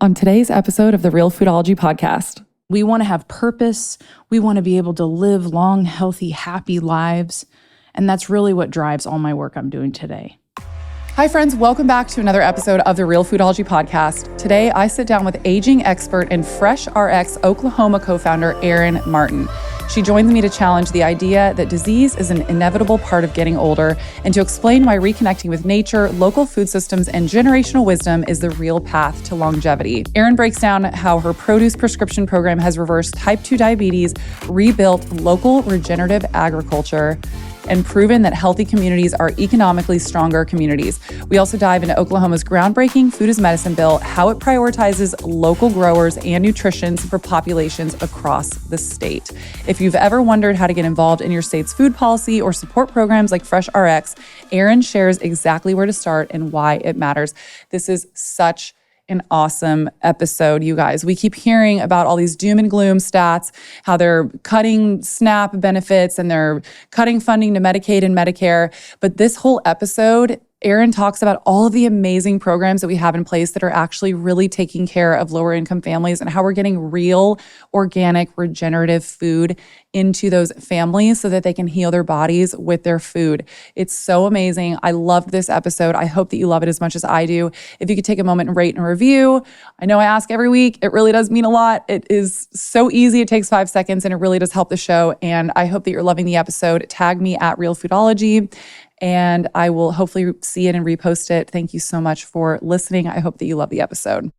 on today's episode of the Real Foodology podcast. We want to have purpose. We want to be able to live long, healthy, happy lives. And that's really what drives all my work I'm doing today. Hi, friends. Welcome back to another episode of the Real Foodology podcast. Today, I sit down with aging expert and FreshRx Oklahoma co-founder Erin Martin. She joins me to challenge the idea that disease is an inevitable part of getting older and to explain why reconnecting with nature, local food systems, and generational wisdom is the real path to longevity. Erin breaks down how her produce prescription program has reversed type 2 diabetes, rebuilt local regenerative agriculture, and proven that healthy communities are economically stronger communities. We also dive into Oklahoma's groundbreaking Food as Medicine bill, how it prioritizes local growers and nutrition for populations across the state. If you've ever wondered how to get involved in your state's food policy or support programs like FreshRx, Erin shares exactly where to start and why it matters. This is such an awesome episode, you guys. We keep hearing about all these doom and gloom stats, how they're cutting SNAP benefits and they're cutting funding to Medicaid and Medicare. But this whole episode, Erin talks about all of the amazing programs that we have in place that are actually really taking care of lower income families and how we're getting real, organic, regenerative food into those families so that they can heal their bodies with their food. It's so amazing. I loved this episode. I hope that you love it as much as I do. If you could take a moment and rate and review. I know I ask every week. It really does mean a lot. It is so easy. It takes 5 seconds and it really does help the show. And I hope that you're loving the episode. Tag me at Real Foodology, and I will hopefully see it and repost it. Thank you so much for listening. I hope that you love the episode.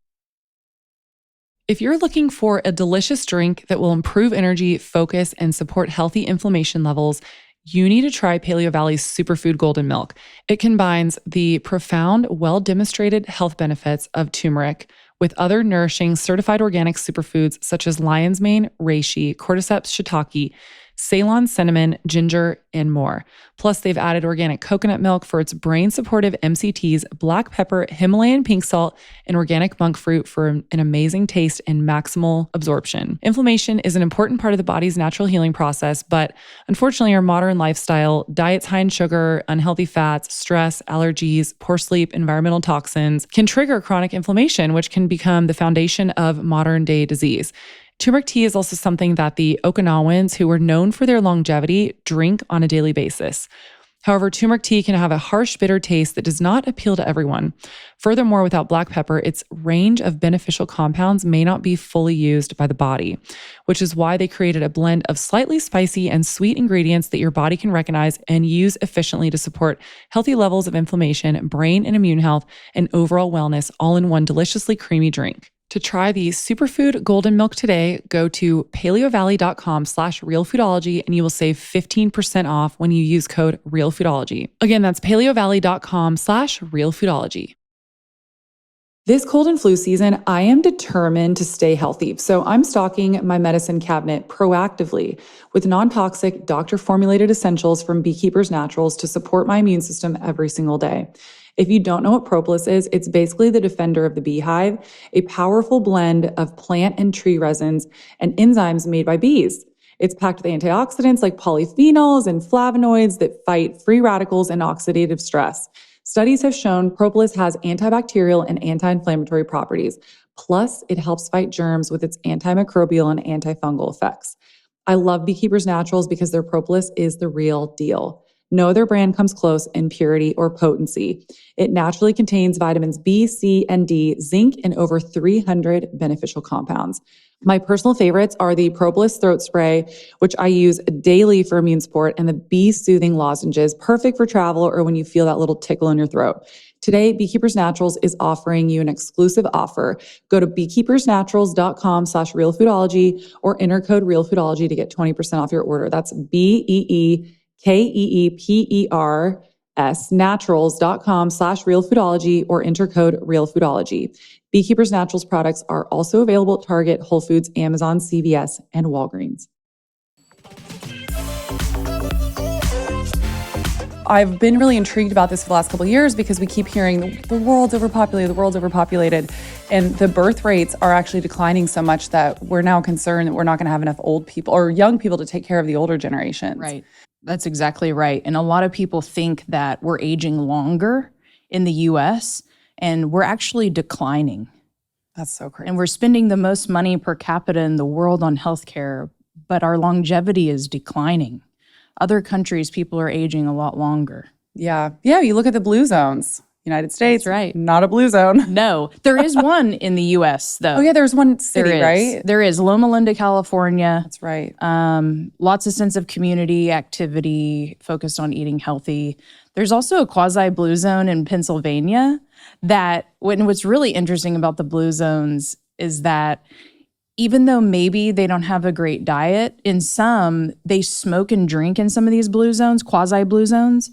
If you're looking for a delicious drink that will improve energy, focus, and support healthy inflammation levels, you need to try Paleo Valley's Superfood Golden Milk. It combines the profound, well-demonstrated health benefits of turmeric with other nourishing certified organic superfoods such as lion's mane, reishi, cordyceps shiitake, Ceylon cinnamon, ginger, and more. Plus, they've added organic coconut milk for its brain-supportive MCTs, black pepper, Himalayan pink salt, and organic monk fruit for an amazing taste and maximal absorption. Inflammation is an important part of the body's natural healing process, but unfortunately, our modern lifestyle, diets high in sugar, unhealthy fats, stress, allergies, poor sleep, environmental toxins can trigger chronic inflammation, which can become the foundation of modern-day disease. Turmeric tea is also something that the Okinawans, who were known for their longevity, drink on a daily basis. However, turmeric tea can have a harsh, bitter taste that does not appeal to everyone. Furthermore, without black pepper, its range of beneficial compounds may not be fully used by the body, which is why they created a blend of slightly spicy and sweet ingredients that your body can recognize and use efficiently to support healthy levels of inflammation, brain and immune health, and overall wellness, all in one deliciously creamy drink. To try the Superfood Golden Milk today, go to paleovalley.com/realfoodology and you will save 15% off when you use code REALFoodology. Again, that's paleovalley.com/realfoodology. This cold and flu season, I am determined to stay healthy. So I'm stocking my medicine cabinet proactively with non-toxic, doctor-formulated essentials from Beekeepers Naturals to support my immune system every single day. If you don't know what propolis is, it's basically the defender of the beehive, a powerful blend of plant and tree resins and enzymes made by bees. It's packed with antioxidants like polyphenols and flavonoids that fight free radicals and oxidative stress. Studies have shown propolis has antibacterial and anti-inflammatory properties. Plus, it helps fight germs with its antimicrobial and antifungal effects. I love Beekeepers Naturals because their propolis is the real deal. No other brand comes close in purity or potency. It naturally contains vitamins B, C, and D, zinc, and over 300 beneficial compounds. My personal favorites are the Propolis Throat Spray, which I use daily for immune support, and the Bee Soothing Lozenges, perfect for travel or when you feel that little tickle in your throat. Today, Beekeepers Naturals is offering you an exclusive offer. Go to beekeepersnaturals.com/realfoodology or enter code REALFoodology to get 20% off your order. That's BEEKEEPERS naturals.com/realfoodology or enter code REALFoodology. Beekeepers Naturals products are also available at Target, Whole Foods, Amazon, CVS, and Walgreens. I've been really intrigued about this for the last couple of years because we keep hearing the world's overpopulated, and the birth rates are actually declining so much that we're now concerned that we're not going to have enough old people or young people to take care of the older generations. Right. That's exactly right. And a lot of people think that we're aging longer in the U.S., and we're actually declining. That's so crazy. And we're spending the most money per capita in the world on healthcare, but our longevity is declining. Other countries, people are aging a lot longer. Yeah. Yeah, you look at the blue zones. United States, That's right. Not a blue zone. No, there is one in the U.S., though. Oh, yeah, there's one city, There is. right? There is. Loma Linda, California. That's right. Lots of sense of community activity focused on eating healthy. There's also a quasi-blue zone in Pennsylvania what's really interesting about the blue zones is that even though maybe they don't have a great diet, in some, they smoke and drink in some of these blue zones, quasi-blue zones,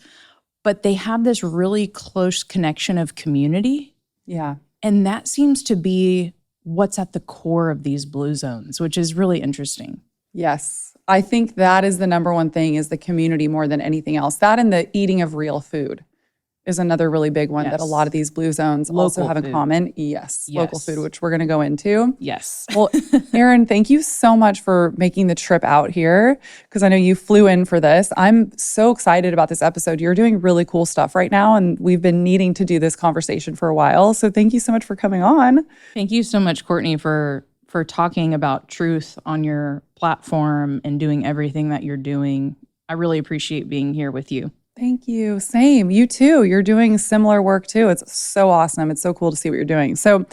but they have this really close connection of community. Yeah. And that seems to be what's at the core of these blue zones, which is really interesting. Yes. I think that is the number one thing is the community more than anything else. That and the eating of real food is another really big one that a lot of these blue zones also have in common. Yes. Local food, which we're going to go into. Yes. Well, Erin, thank you so much for making the trip out here because I know you flew in for this. I'm so excited about this episode. You're doing really cool stuff right now, and we've been needing to do this conversation for a while. So thank you so much for coming on. Thank you so much, Courtney, for talking about truth on your platform and doing everything that you're doing. I really appreciate being here with you. Thank you. Same. You too. You're doing similar work too. It's so awesome. It's so cool to see what you're doing. So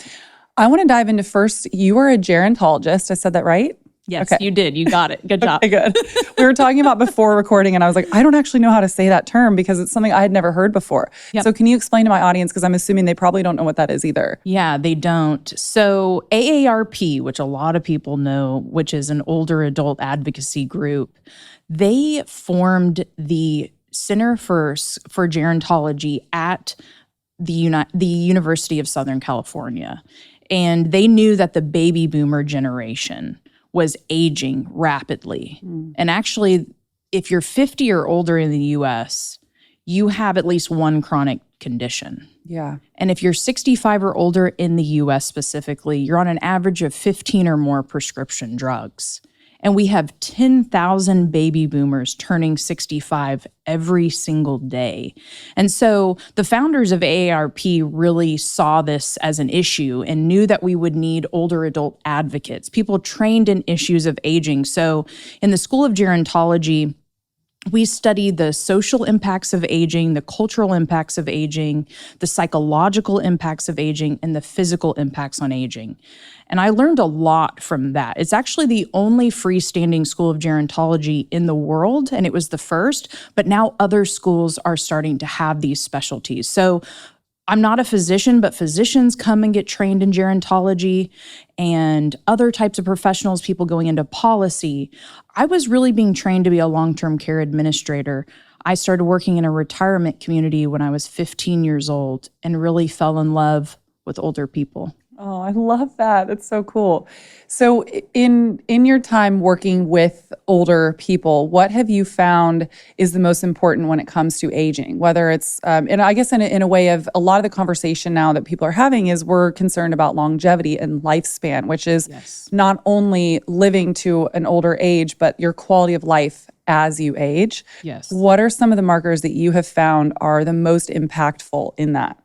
I want to dive into first, you are a gerontologist. I said that right? Yes, okay. You did. You got it. Good job. Okay, good. We were talking about before recording and I was like, I don't actually know how to say that term because it's something I had never heard before. Yep. So can you explain to my audience, because I'm assuming they probably don't know what that is either. Yeah, they don't. So AARP, which a lot of people know, which is an older adult advocacy group, they formed the Center for Gerontology at the University of Southern California. And they knew that the baby boomer generation was aging rapidly. And actually, if you're 50 or older in the US, you have at least one chronic condition. Yeah. And if you're 65 or older in the US specifically, you're on an average of 15 or more prescription drugs. And we have 10,000 baby boomers turning 65 every single day. And so the founders of AARP really saw this as an issue and knew that we would need older adult advocates, people trained in issues of aging. So in the School of Gerontology, we study the social impacts of aging, the cultural impacts of aging, the psychological impacts of aging, and the physical impacts on aging. And I learned a lot from that. It's actually the only freestanding school of gerontology in the world, and it was the first, but now other schools are starting to have these specialties. So I'm not a physician, but physicians come and get trained in gerontology and other types of professionals, people going into policy. I was really being trained to be a long-term care administrator. I started working in a retirement community when I was 15 years old and really fell in love with older people. Oh, I love that. That's so cool. So in your time working with older people, what have you found is the most important when it comes to aging? Whether it's, and I guess in a way of a lot of the conversation now that people are having is we're concerned about longevity and lifespan, which is not only living to an older age, but your quality of life as you age. Yes. What are some of the markers that you have found are the most impactful in that?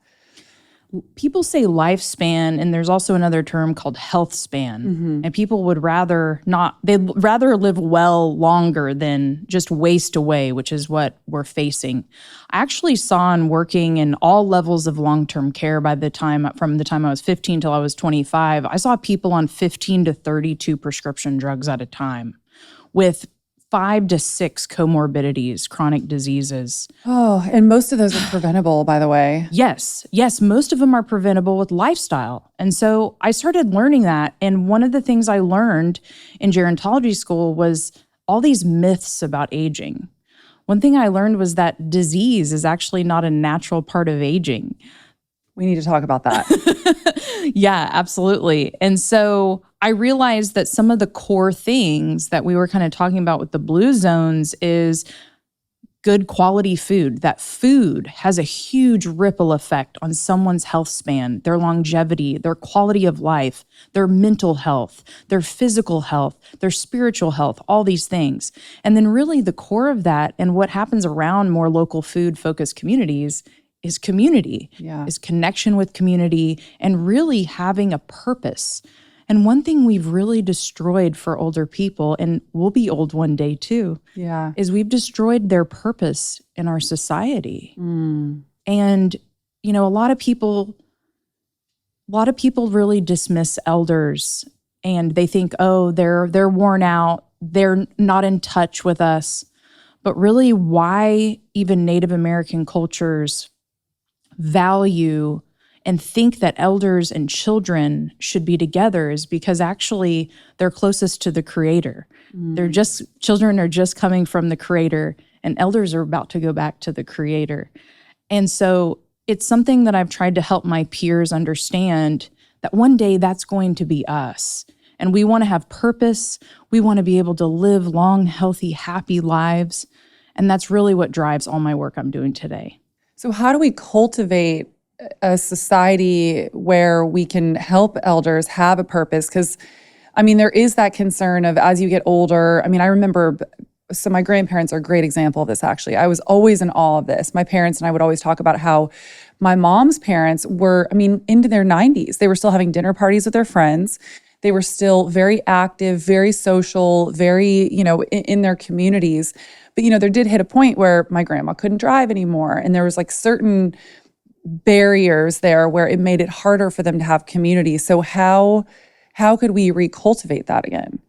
People say lifespan, and there's also another term called health span. And people would rather they'd rather live well longer than just waste away, which is what we're facing. I actually saw in working in all levels of long-term care from the time I was 15 till I was 25, I saw people on 15 to 32 prescription drugs at a time with 5 to 6 comorbidities, chronic diseases. Oh, and most of those are preventable, by the way. Yes, most of them are preventable with lifestyle. And so I started learning that. And one of the things I learned in gerontology school was all these myths about aging. One thing I learned was that disease is actually not a natural part of aging. We need to talk about that. Yeah, absolutely. And so I realized that some of the core things that we were kind of talking about with the blue zones is good quality food. That food has a huge ripple effect on someone's health span, their longevity, their quality of life, their mental health, their physical health, their spiritual health, all these things. And then really the core of that and what happens around more local food focused communities is community, Yeah. is connection with community, and really having a purpose. And one thing we've really destroyed for older people, and we'll be old one day too, Yeah. is we've destroyed their purpose in our society. And, you know, a lot of people really dismiss elders, and they think, oh, they're worn out, they're not in touch with us. But really, why even Native American cultures value and think that elders and children should be together is because actually they're closest to the Creator. Children are just coming from the Creator, and elders are about to go back to the Creator. And so it's something that I've tried to help my peers understand, that one day that's going to be us. And we want to have purpose. We want to be able to live long, healthy, happy lives. And that's really what drives all my work I'm doing today. So how do we cultivate a society where we can help elders have a purpose? Because, I mean, there is that concern of as you get older. I mean, I remember, so my grandparents are a great example of this, actually. I was always in awe of this. My parents and I would always talk about how my mom's parents were, I mean, into their 90s. They were still having dinner parties with their friends. They were still very active, very social, very, you know, in their communities. But, you know, there did hit a point where my grandma couldn't drive anymore. And there was like certain barriers there where it made it harder for them to have community. So how could we recultivate that again?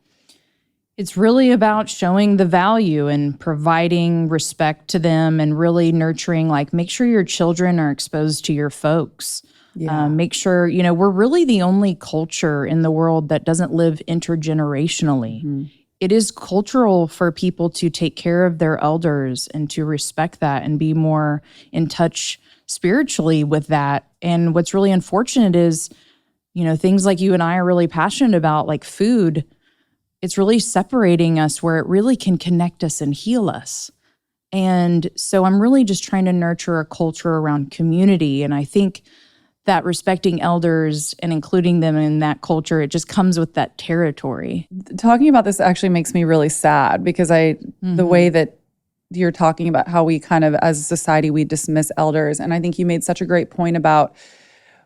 It's really about showing the value and providing respect to them and really nurturing, like, make sure your children are exposed to your folks. Yeah. Make sure, you know, we're really the only culture in the world that doesn't live intergenerationally. It is cultural for people to take care of their elders and to respect that and be more in touch spiritually with that. And what's really unfortunate is, you know, things like you and I are really passionate about, like food, it's really separating us where it really can connect us and heal us. And so I'm really just trying to nurture a culture around community. And I think that respecting elders and including them in that culture, it just comes with that territory. Talking about this actually makes me really sad because the way that you're talking about how we kind of, as a society, we dismiss elders. And I think you made such a great point about,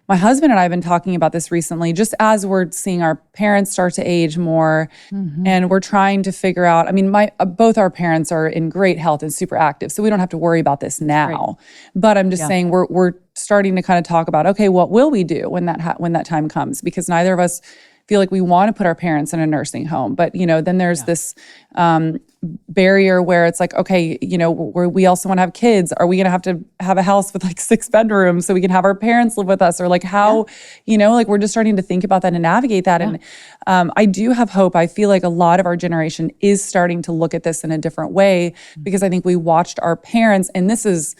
my husband and I have been talking about this recently, just as we're seeing our parents start to age more and we're trying to figure out, I mean, both our parents are in great health and super active, so we don't have to worry about this now. Right. But I'm just saying we're starting to kind of talk about, okay, what will we do when that time comes? Because neither of us feel like we want to put our parents in a nursing home. But, you know, then there's this barrier where it's like, okay, you know, we also want to have kids. Are we going to have a house with like 6 bedrooms so we can have our parents live with us? Or like how, you know, like we're just starting to think about that and navigate that. And I do have hope. I feel like a lot of our generation is starting to look at this in a different way because I think we watched our parents, and this is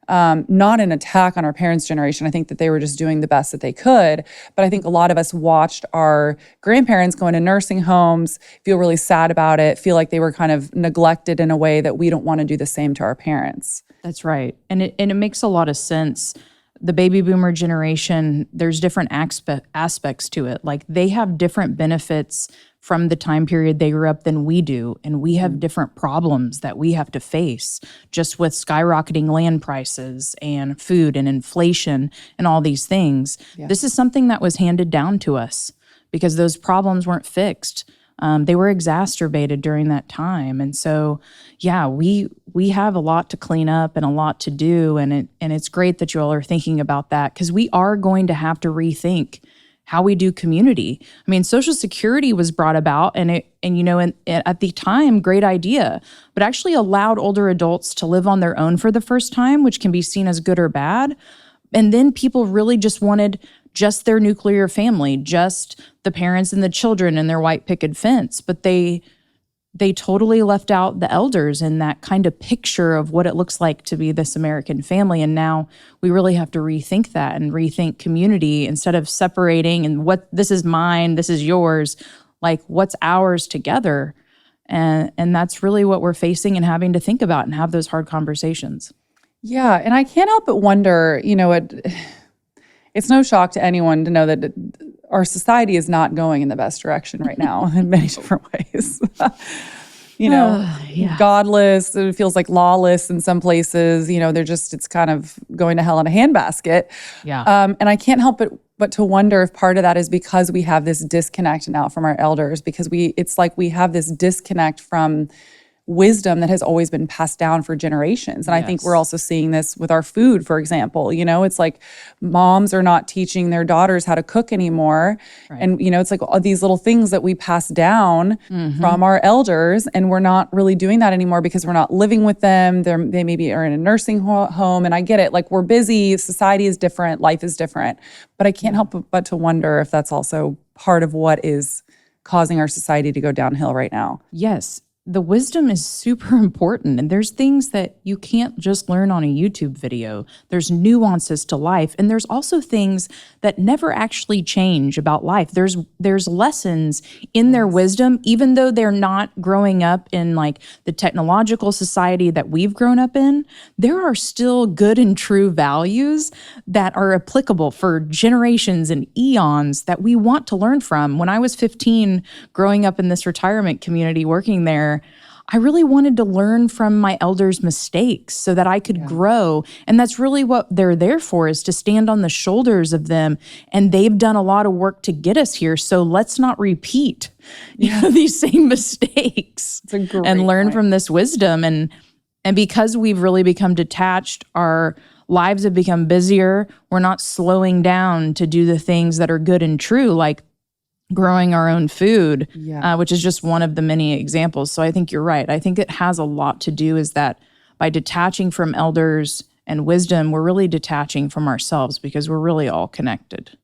not an attack on our parents' generation. I think that they were just doing the best that they could. But I think a lot of us watched our grandparents go into nursing homes, feel really sad about it, feel like they were kind of neglected in a way that we don't want to do the same to our parents. That's right. And it makes a lot of sense. The baby boomer generation, there's different aspects to it. Like they have different benefits from the time period they grew up than we do. And we have different problems that we have to face just with skyrocketing land prices and food and inflation and all these things. Yeah. This is something that was handed down to us because those problems weren't fixed. They were exacerbated during that time. And so, yeah, we have a lot to clean up and a lot to do. And it's great that you all are thinking about that because we are going to have to rethink how we do community. I mean, Social Security was brought about and at the time, great idea, but actually allowed older adults to live on their own for the first time, which can be seen as good or bad. And then people really just wanted just their nuclear family, just the parents and the children and their white picket fence. But they totally left out the elders and that kind of picture of what it looks like to be this American family. And now we really have to rethink that and rethink community instead of separating and what this is mine, this is yours, like what's ours together. And that's really what we're facing and having to think about and have those hard conversations. Yeah. And I can't help but wonder, you know, it's no shock to anyone to know that our society is not going in the best direction right now in many different ways. Yeah. godless. It feels like lawless in some places. It's kind of going to hell in a handbasket. Yeah. And I can't help but to wonder if part of that is because we have this disconnect now from our elders, because it's like we have this disconnect from wisdom that has always been passed down for generations. And I think we're also seeing this with our food, for example. It's like moms are not teaching their daughters how to cook anymore. Right. And, it's like all these little things that we pass down from our elders, and we're not really doing that anymore because we're not living with them. They maybe are in a nursing home. And I get it. Like, we're busy. Society is different. Life is different. But I can't help but to wonder if that's also part of what is causing our society to go downhill right now. Yes. The wisdom is super important, and there's things that you can't just learn on a YouTube video. There's nuances to life, and there's also things that never actually change about life. There's lessons in their wisdom, even though they're not growing up in like the technological society that we've grown up in. There are still good and true values that are applicable for generations and eons that we want to learn from. When I was 15, growing up in this retirement community, working there, I really wanted to learn from my elders' mistakes so that I could grow. And that's really what they're there for, is to stand on the shoulders of them. And they've done a lot of work to get us here. So let's not repeat these same mistakes and learn from this wisdom. And because we've really become detached, our lives have become busier. We're not slowing down to do the things that are good and true, like growing our own food, which is just one of the many examples. So I think you're right. I think it has a lot to do is that by detaching from elders and wisdom, we're really detaching from ourselves because we're really all connected.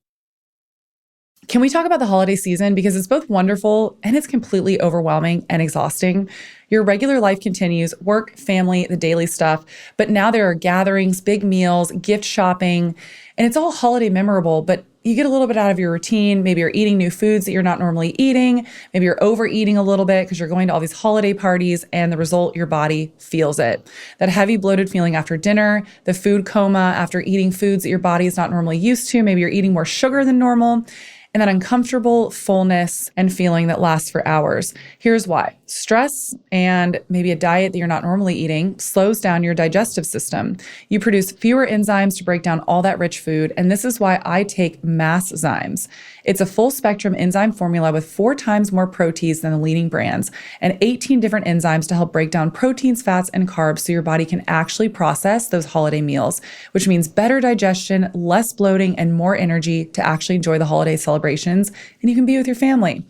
Can we talk about the holiday season? Because it's both wonderful and it's completely overwhelming and exhausting. Your regular life continues, work, family, the daily stuff. But now there are gatherings, big meals, gift shopping, and it's all holiday memorable, but you get a little bit out of your routine. Maybe you're eating new foods that you're not normally eating. Maybe you're overeating a little bit because you're going to all these holiday parties, and the result, your body feels it. That heavy bloated feeling after dinner, the food coma after eating foods that your body is not normally used to. Maybe you're eating more sugar than normal. And that uncomfortable fullness and feeling that lasts for hours. Here's why. Stress and maybe a diet that you're not normally eating slows down your digestive system. You produce fewer enzymes to break down all that rich food, and this is why I take Masszymes. It's a full spectrum enzyme formula with 4 times more proteins than the leading brands and 18 different enzymes to help break down proteins, fats, and carbs so your body can actually process those holiday meals, which means better digestion, less bloating, and more energy to actually enjoy the holiday celebrations, and you can be with your family.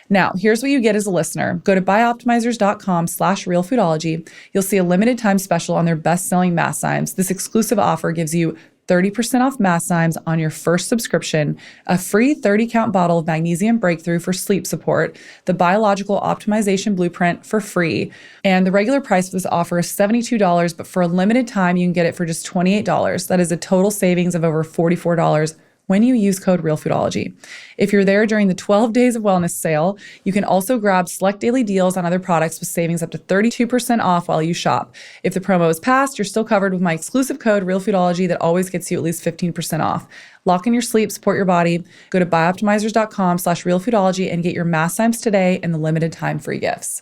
Now, here's what you get as a listener. Go to buyoptimizers.com/realfoodology. You'll see a limited time special on their best-selling Masszymes. This exclusive offer gives you 30% off Masszymes on your first subscription, a free 30-count bottle of Magnesium Breakthrough for sleep support, the Biological Optimization Blueprint for free. And the regular price of this offer is $72, but for a limited time, you can get it for just $28. That is a total savings of over $44 when you use code REALFoodology. If you're there during the 12 Days of Wellness sale, you can also grab select daily deals on other products with savings up to 32% off while you shop. If the promo is passed, you're still covered with my exclusive code REALFoodology that always gets you at least 15% off. Lock in your sleep, support your body. Go to buyoptimizers.com/realfoodology and get your Masszymes today and the limited time free gifts.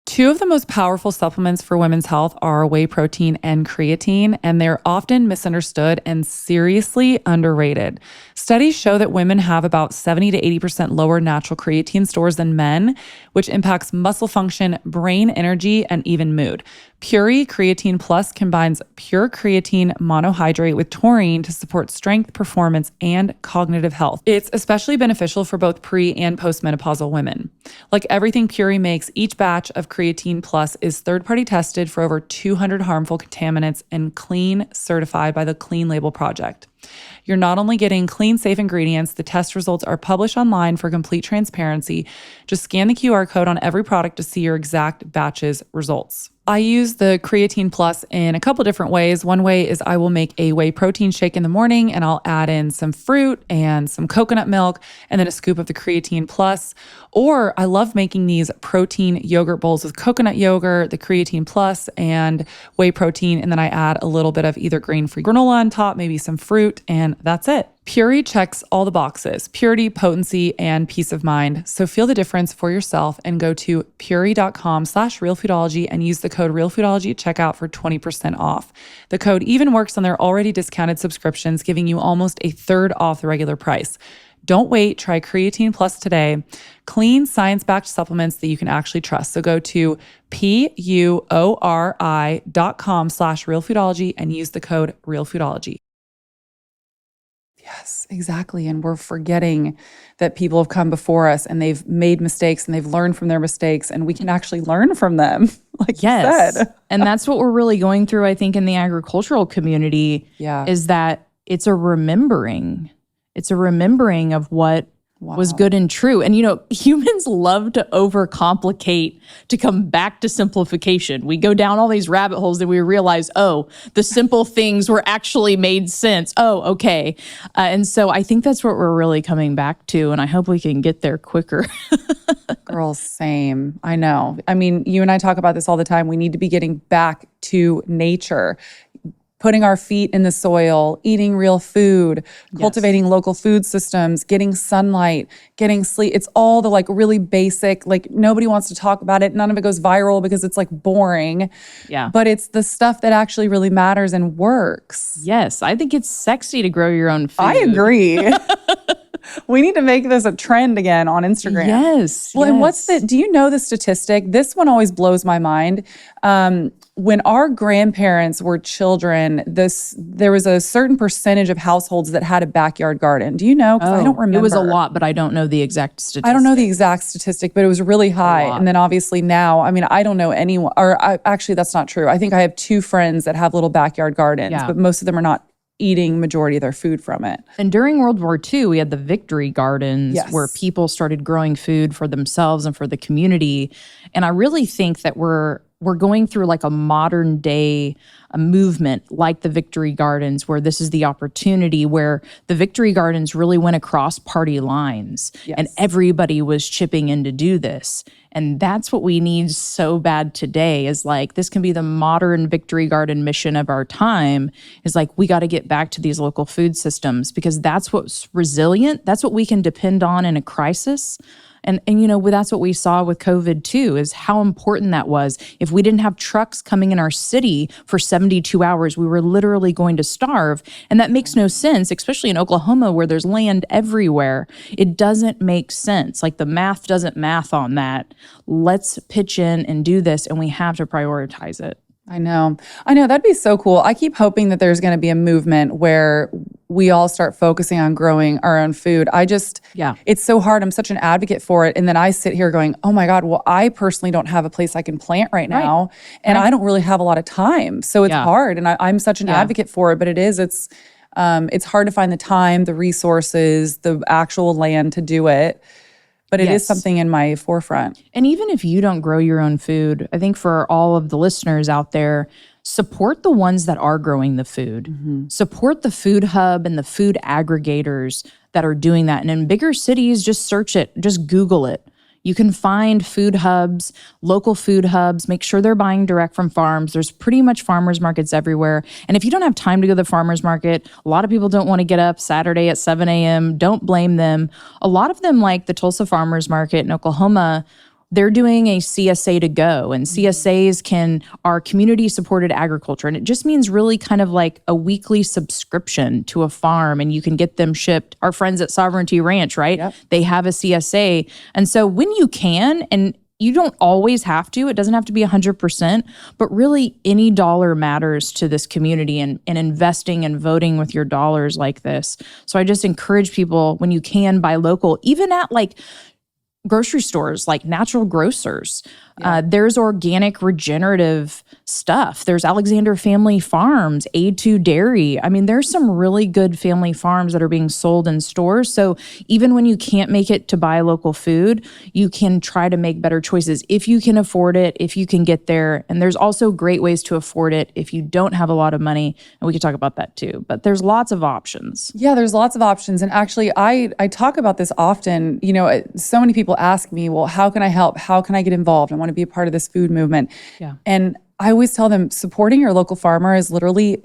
2 of the most powerful supplements for women's health are whey protein and creatine, and they're often misunderstood and seriously underrated. Studies show that women have about 70 to 80% lower natural creatine stores than men, which impacts muscle function, brain energy, and even mood. Puri Creatine Plus combines pure creatine monohydrate with taurine to support strength, performance, and cognitive health. It's especially beneficial for both pre- and postmenopausal women. Like everything Puri makes, each batch of Creatine Plus is third-party tested for over 200 harmful contaminants and clean certified by the Clean Label Project. You're not only getting clean, safe ingredients, the test results are published online for complete transparency. Just scan the QR code on every product to see your exact batch's results. I use the Creatine Plus in a couple different ways. One way is I will make a whey protein shake in the morning and I'll add in some fruit and some coconut milk and then a scoop of the Creatine Plus. Or I love making these protein yogurt bowls with coconut yogurt, the Creatine Plus, and whey protein. And then I add a little bit of either grain-free granola on top, maybe some fruit, and that's it. Puree checks all the boxes: purity, potency, and peace of mind. So feel the difference for yourself and go to puree.com/realfoodology and use the code realfoodology at checkout for 20% off. The code even works on their already discounted subscriptions, giving you almost a third off the regular price. Don't wait. Try Creatine Plus today. Clean, science-backed supplements that you can actually trust. So go to PUORI.com/realfoodology and use the code realfoodology. Yes, exactly. And we're forgetting that people have come before us and they've made mistakes and they've learned from their mistakes, and we can actually learn from them, like you said. And that's what we're really going through, I think, in the agricultural community, is that it's a remembering. It's a remembering of what was good and true. And, humans love to overcomplicate to come back to simplification. We go down all these rabbit holes and we realize, the simple things were actually made sense. Okay. And so I think that's what we're really coming back to. And I hope we can get there quicker. Girl, same. I know. I mean, you and I talk about this all the time. We need to be getting back to nature, putting our feet in the soil, eating real food, cultivating local food systems, getting sunlight, getting sleep. It's all the really basic, nobody wants to talk about it. None of it goes viral because it's boring. Yeah. But it's the stuff that actually really matters and works. Yes. I think it's sexy to grow your own food. I agree. We need to make this a trend again on Instagram. Yes. Well, and do you know the statistic? This one always blows my mind. When our grandparents were children, there was a certain percentage of households that had a backyard garden. Do you know? Because I don't remember. It was a lot, but I don't know the exact statistic. I don't know the exact statistic, but it was really high. And then obviously now, I don't know anyone, actually that's not true. I think I have 2 friends that have little backyard gardens, but most of them are not eating majority of their food from it. And during World War II, we had the victory gardens where people started growing food for themselves and for the community. And I really think that we're going through a modern day movement like the victory gardens, where this is the opportunity where the victory gardens really went across party lines and everybody was chipping in to do this. And that's what we need so bad today is this can be the modern victory garden mission of our time is we got to get back to these local food systems because that's what's resilient. That's what we can depend on in a crisis. And that's what we saw with COVID too, is how important that was. If we didn't have trucks coming in our city for 72 hours, we were literally going to starve. And that makes no sense, especially in Oklahoma where there's land everywhere. It doesn't make sense. The math doesn't math on that. Let's pitch in and do this, and we have to prioritize it. I know. That'd be so cool. I keep hoping that there's going to be a movement where we all start focusing on growing our own food. It's so hard. I'm such an advocate for it. And then I sit here going, oh my God, well, I personally don't have a place I can plant right now. And I don't really have a lot of time. So it's hard. And I'm such an advocate for it, but it's hard to find the time, the resources, the actual land to do it. But it is something in my forefront. And even if you don't grow your own food, I think for all of the listeners out there, support the ones that are growing the food. Mm-hmm. Support the food hub and the food aggregators that are doing that. And in bigger cities, just search it, just Google it. You can find food hubs, local food hubs, make sure they're buying direct from farms. There's pretty much farmers markets everywhere. And if you don't have time to go to the farmers market, a lot of people don't want to get up Saturday at 7 a.m. Don't blame them. A lot of them, like the Tulsa Farmers Market in Oklahoma, they're doing a CSA to go, and CSAs are community supported agriculture. And it just means really kind of like a weekly subscription to a farm, and you can get them shipped. Our friends at Sovereignty Ranch, right? Yep. They have a CSA. And so when you can, and you don't always have to, it doesn't have to be 100%, but really any dollar matters to this community, and investing and voting with your dollars like this. So I just encourage people, when you can, buy local, even at grocery stores, like natural grocers. There's organic regenerative stuff. There's Alexander Family Farms, A2 Dairy. I mean, there's some really good family farms that are being sold in stores. So even when you can't make it to buy local food, you can try to make better choices if you can afford it, if you can get there. And there's also great ways to afford it if you don't have a lot of money. And we could talk about that too. But there's lots of options. Yeah, there's lots of options. And actually, I talk about this often. You know, so many people ask me, well, how can I help? How can I get involved? I want to be a part of this food movement. Yeah. And I always tell them supporting your local farmer is literally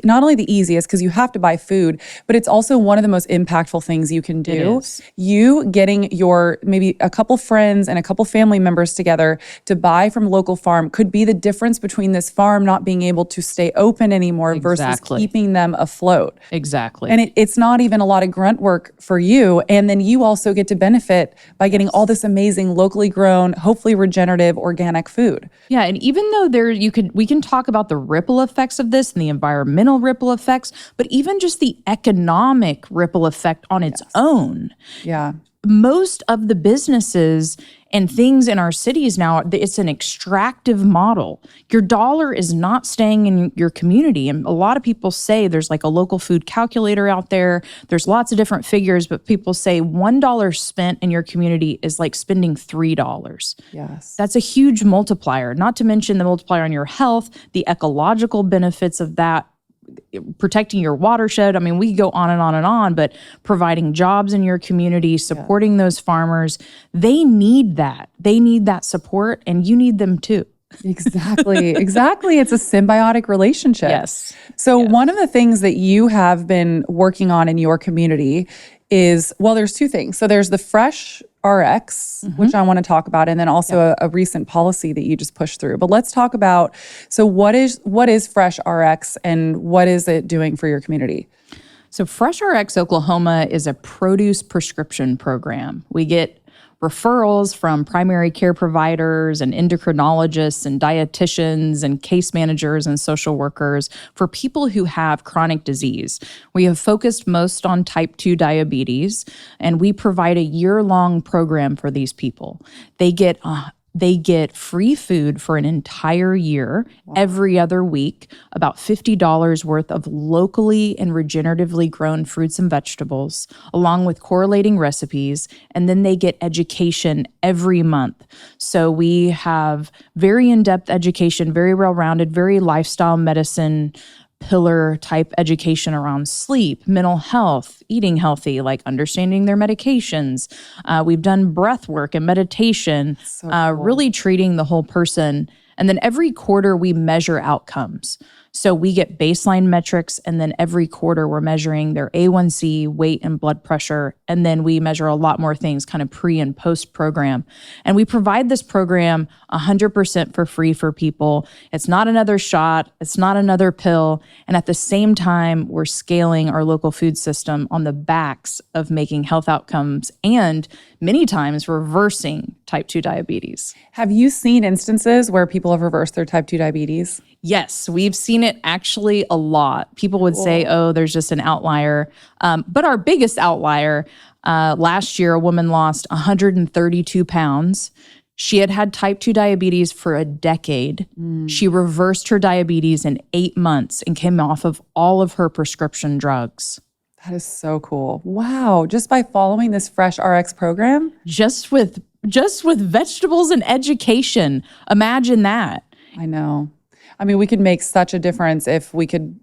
not only the easiest because you have to buy food, but it's also one of the most impactful things you can do. You getting your maybe a couple friends and a couple family members together to buy from a local farm could be the difference between this farm not being able to stay open anymore versus keeping them afloat. Exactly. And it's not even a lot of grunt work for you. And then you also get to benefit by getting all this amazing locally grown, hopefully regenerative, organic food. Yeah, and even though we can talk about the ripple effects of this and the environmental ripple effects, but even just the economic ripple effect on its own. Yeah. Most of the businesses and things in our cities now, it's an extractive model. Your dollar is not staying in your community. And a lot of people say there's like a local food calculator out there. There's lots of different figures, but people say $1 spent in your community is like spending $3. Yes. That's a huge multiplier, not to mention the multiplier on your health, the ecological benefits of that, protecting your watershed. I mean, we go on and on and on, but providing jobs in your community, supporting those farmers, they need that. They need that support, and you need them too. Exactly. It's a symbiotic relationship. Yes. So one of the things that you have been working on in your community is, well, there's two things. So there's the FreshRx, which I want to talk about, and then also a recent policy that you just pushed through. But let's talk about, so what is FreshRx and what is it doing for your community? So FreshRx Oklahoma is a produce prescription program. We get referrals from primary care providers and endocrinologists and dietitians and case managers and social workers for people who have chronic disease. We have focused most on type 2 diabetes, and we provide a year-long program for these people. They get free food for an entire year, every other week, about $50 worth of locally and regeneratively grown fruits and vegetables, along with correlating recipes, and then they get education every month. So we have very in-depth education, very well-rounded, very lifestyle medicine pillar type education around sleep, mental health, eating healthy, like understanding their medications. We've done breath work and meditation, really treating the whole person. And then every quarter we measure outcomes. So we get baseline metrics, and then every quarter we're measuring their A1C, weight, and blood pressure. And then we measure a lot more things kind of pre and post program. And we provide this program 100% for free for people. It's not another shot. It's not another pill. And at the same time, we're scaling our local food system on the backs of making health outcomes and many times reversing type 2 diabetes. Have you seen instances where people have reversed their type 2 diabetes? Yes, we've seen it actually a lot. People would say, oh, there's just an outlier. But our biggest outlier, last year, a woman lost 132 pounds. She had had type 2 diabetes for a decade. She reversed her diabetes in 8 months and came off of all of her prescription drugs. That is so cool. Wow. Just by following this FreshRx program? Just with vegetables and education. Imagine that. I know. I mean, we could make such a difference if we could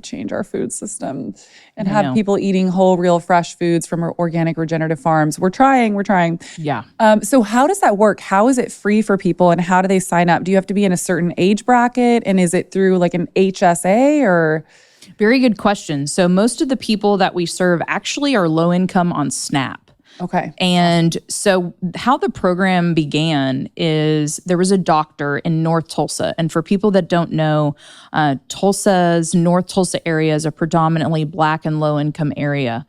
change our food system and have people eating whole, real, fresh foods from our organic, regenerative farms. We're trying. Yeah. So how does that work? How is it free for people, and how do they sign up? Do you have to be in a certain age bracket, and is it through like an HSA or? Very good question. So most of the people that we serve actually are low income on SNAP. Okay. And so how the program began is there was a doctor in North Tulsa. And for people that don't know, Tulsa's North Tulsa area is a predominantly Black and low-income area.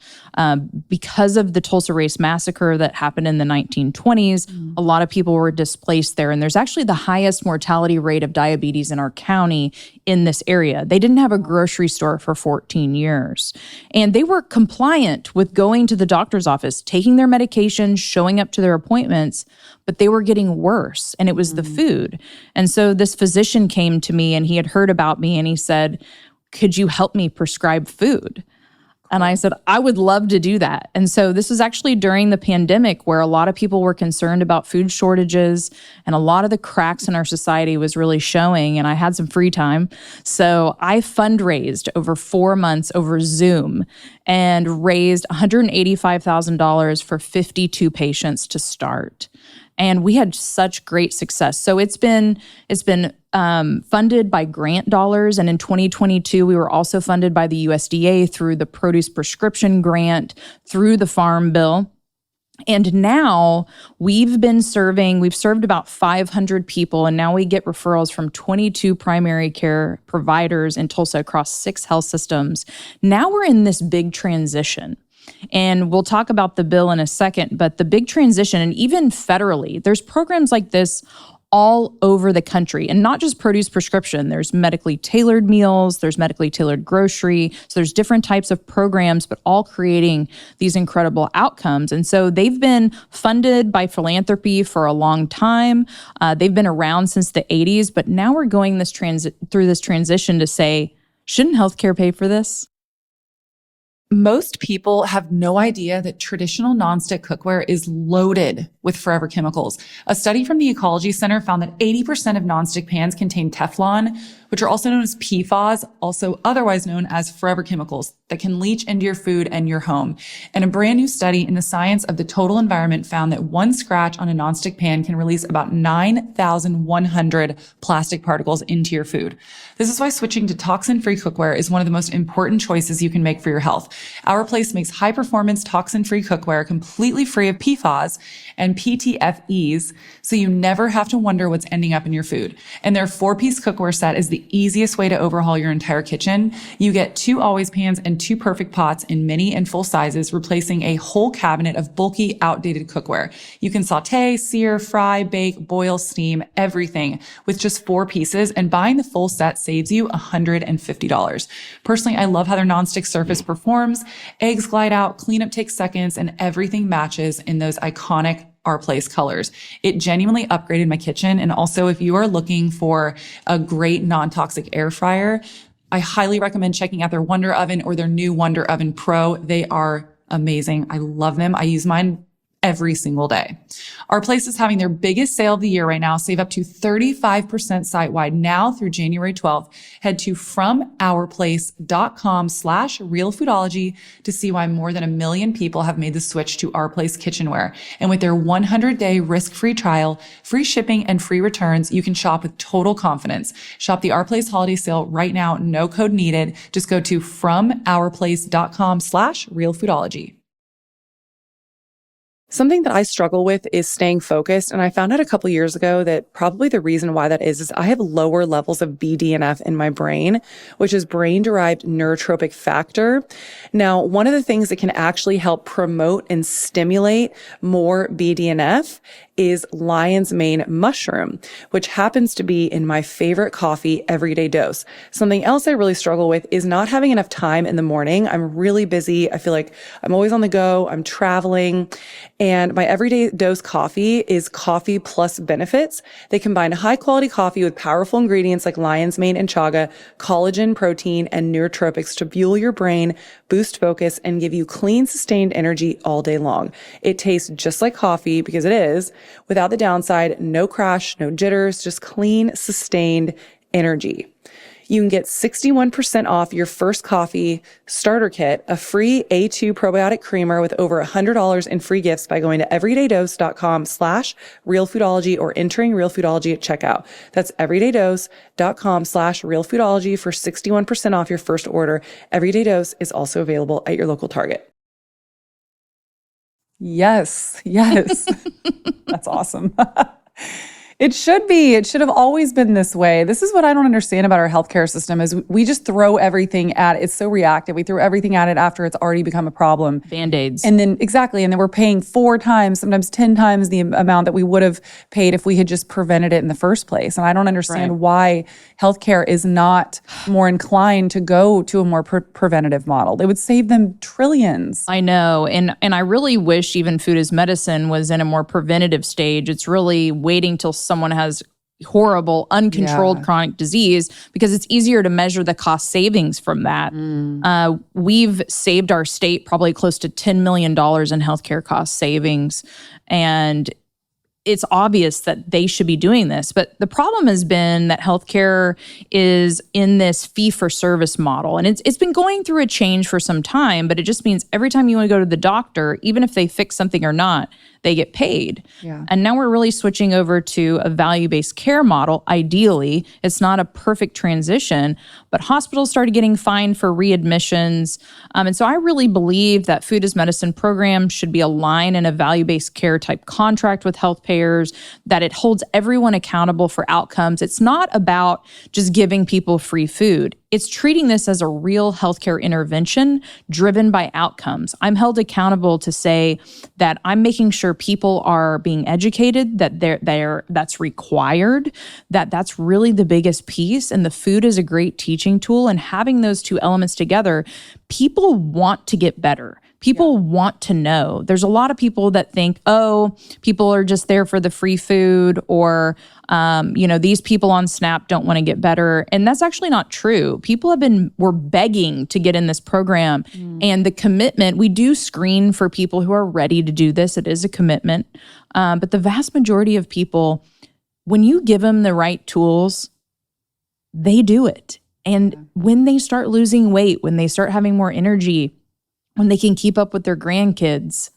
Because of the Tulsa Race Massacre that happened in the 1920s, a lot of people were displaced there. And there's actually the highest mortality rate of diabetes in our county in this area. They didn't have a grocery store for 14 years. And they were compliant with going to the doctor's office, taking their medications, showing up to their appointments, but they were getting worse, and it was the food. And so this physician came to me, and he had heard about me, and he said, could you help me prescribe food? And I said, I would love to do that. And so this was actually during the pandemic where a lot of people were concerned about food shortages, and a lot of the cracks in our society was really showing, and I had some free time. So I fundraised over 4 months over Zoom and raised $185,000 for 52 patients to start. And we had such great success. So it's been funded by grant dollars. And in 2022, we were also funded by the USDA through the produce prescription grant, through the Farm Bill. And now we've served about 500 people, and now we get referrals from 22 primary care providers in Tulsa across 6 health systems. Now we're in this big transition. And we'll talk about the bill in a second, but the big transition, and even federally, there's programs like this all over the country, and not just produce prescription. There's medically tailored meals, there's medically tailored grocery. So there's different types of programs, but all creating these incredible outcomes. And so they've been funded by philanthropy for a long time. They've been around since the 80s, but now we're going through this transition to say, shouldn't healthcare pay for this? Most people have no idea that traditional nonstick cookware is loaded with forever chemicals. A study from the Ecology Center found that 80% of nonstick pans contain Teflon, which are also known as PFAS, also otherwise known as forever chemicals that can leach into your food and your home. And a brand new study in the Science of the Total Environment found that one scratch on a nonstick pan can release about 9,100 plastic particles into your food. This is why switching to toxin-free cookware is one of the most important choices you can make for your health. Our Place makes high-performance toxin-free cookware completely free of PFAS and PTFEs, so you never have to wonder what's ending up in your food. And their 4-piece cookware set is the easiest way to overhaul your entire kitchen. You get 2 always pans and 2 perfect pots in mini and full sizes, replacing a whole cabinet of bulky, outdated cookware. You can saute, sear, fry, bake, boil, steam, everything with just 4 pieces, and buying the full set saves you $150. Personally, I love how their nonstick surface performs. Eggs glide out, cleanup takes seconds, and everything matches in those iconic Our Place colors. It genuinely upgraded my kitchen. And also, if you are looking for a great non-toxic air fryer, I highly recommend checking out their Wonder Oven or their new Wonder Oven Pro. They are amazing. I love them. I use mine every single day. Our Place is having their biggest sale of the year right now. Save up to 35% site-wide now through January 12th. Head to FromOurPlace.com/RealFoodology to see why more than 1 million people have made the switch to Our Place kitchenware. And with their 100-day risk-free trial, free shipping, and free returns, you can shop with total confidence. Shop the Our Place holiday sale right now. No code needed. Just go to FromOurPlace.com/RealFoodology. Something that I struggle with is staying focused. And I found out a couple years ago that probably the reason why that is I have lower levels of BDNF in my brain, which is brain-derived neurotrophic factor. Now, one of the things that can actually help promote and stimulate more BDNF is lion's mane mushroom, which happens to be in my favorite coffee everyday dose. Something else I really struggle with is not having enough time in the morning. I'm really busy. I feel like I'm always on the go. I'm traveling. And my everyday dose coffee is coffee plus benefits. They combine high quality coffee with powerful ingredients like lion's mane and chaga, collagen, protein, and neurotropics to fuel your brain, boost focus, and give you clean, sustained energy all day long. It tastes just like coffee because it is, without the downside, no crash, no jitters, just clean, sustained energy. You can get 61% off your first coffee starter kit, a free A2 probiotic creamer with over $100 in free gifts by going to everydaydose.com/realfoodology or entering realfoodology at checkout. That's everydaydose.com/realfoodology for 61% off your first order. Everyday Dose is also available at your local Target. Yes. That's awesome. It should be. It should have always been this way. This is what I don't understand about our healthcare system is we just throw everything at it. It's so reactive. We throw everything at it after it's already become a problem. Band-Aids. And then exactly. And then we're paying 4 times, sometimes 10 times the amount that we would have paid if we had just prevented it in the first place. And I don't understand why healthcare is not more inclined to go to a more preventative model. It would save them trillions. I know. And I really wish even food as medicine was in a more preventative stage. It's really waiting till someone has horrible, uncontrolled chronic disease because it's easier to measure the cost savings from that. We've saved our state probably close to $10 million in healthcare cost savings. And it's obvious that they should be doing this. But the problem has been that healthcare is in this fee-for-service model. And it's been going through a change for some time, but it just means every time you want to go to the doctor, even if they fix something or not, they get paid. Yeah. And now we're really switching over to a value-based care model. Ideally, it's not a perfect transition, but hospitals started getting fined for readmissions. And so I really believe that food as medicine programs should be aligned in a value-based care type contract with health payers, that it holds everyone accountable for outcomes. It's not about just giving people free food. It's treating this as a real healthcare intervention driven by outcomes. I'm held accountable to say that I'm making sure people are being educated, that that's required, that's really the biggest piece. And the food is a great teaching tool. And having those two elements together, people want to get better. People want to know. There's a lot of people that think, oh, people are just there for the free food, or, these people on SNAP don't want to get better. And that's actually not true. People were begging to get in this program. And the commitment, we do screen for people who are ready to do this. It is a commitment. But the vast majority of people, when you give them the right tools, they do it. And when they start losing weight, when they start having more energy, when they can keep up with their grandkids,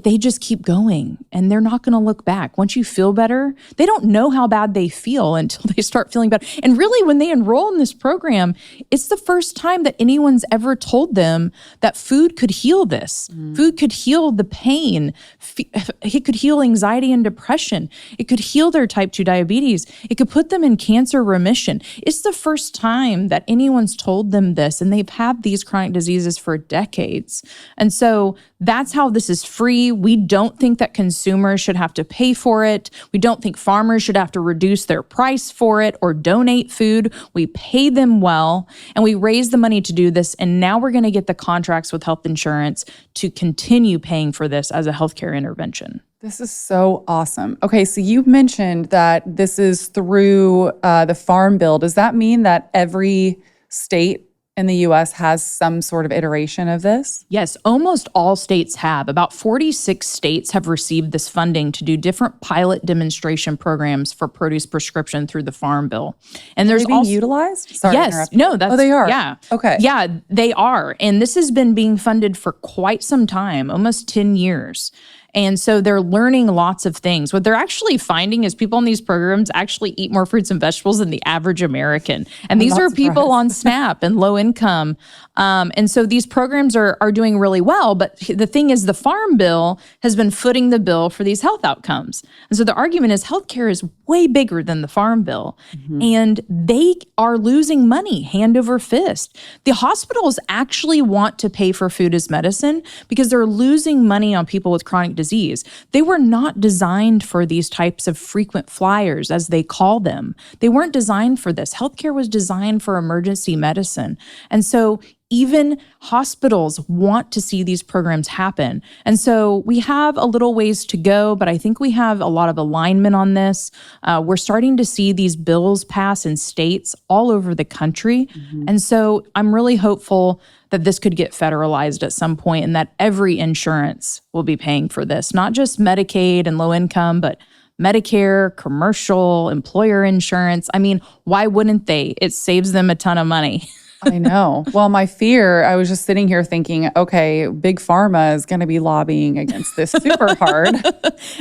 they just keep going, and they're not going to look back. Once you feel better, they don't know how bad they feel until they start feeling better. And really, when they enroll in this program, it's the first time that anyone's ever told them that food could heal this. Food could heal the pain. It could heal anxiety and depression. It could heal their type 2 diabetes. It could put them in cancer remission. It's the first time that anyone's told them this, and they've had these chronic diseases for decades. And so that's how this is free. We don't think that consumers should have to pay for it. We don't think farmers should have to reduce their price for it or donate food. We pay them well, and we raise the money to do this. And now we're going to get the contracts with health insurance to continue paying for this as a healthcare intervention. This is so awesome. Okay, so you mentioned that this is through the Farm Bill. Does that mean that every state in the U.S. has some sort of iteration of this? Yes, almost all states have. About 46 states have received this funding to do different pilot demonstration programs for produce prescription through the Farm Bill. And there's being utilized? Sorry to interrupt. No, that's... Oh, they are? Yeah. Okay. Yeah, they are. And this has been being funded for quite some time, almost 10 years. And so they're learning lots of things. What they're actually finding is people in these programs actually eat more fruits and vegetables than the average American. And these are people on SNAP and low income. And so these programs are doing really well. But the thing is, the Farm Bill has been footing the bill for these health outcomes. And so the argument is healthcare is way bigger than the Farm Bill. And they are losing money hand over fist. The hospitals actually want to pay for food as medicine because they're losing money on people with chronic disease. They were not designed for these types of frequent flyers, as they call them. They weren't designed for this. Healthcare was designed for emergency medicine. And so even hospitals want to see these programs happen. And so we have a little ways to go, but I think we have a lot of alignment on this. We're starting to see these bills pass in states all over the country. And so I'm really hopeful that this could get federalized at some point, and that every insurance will be paying for this, not just Medicaid and low income, but Medicare, commercial, employer insurance. I mean, why wouldn't they? It saves them a ton of money. I know. Well, my fear, I was just sitting here thinking, okay, Big Pharma is going to be lobbying against this super hard.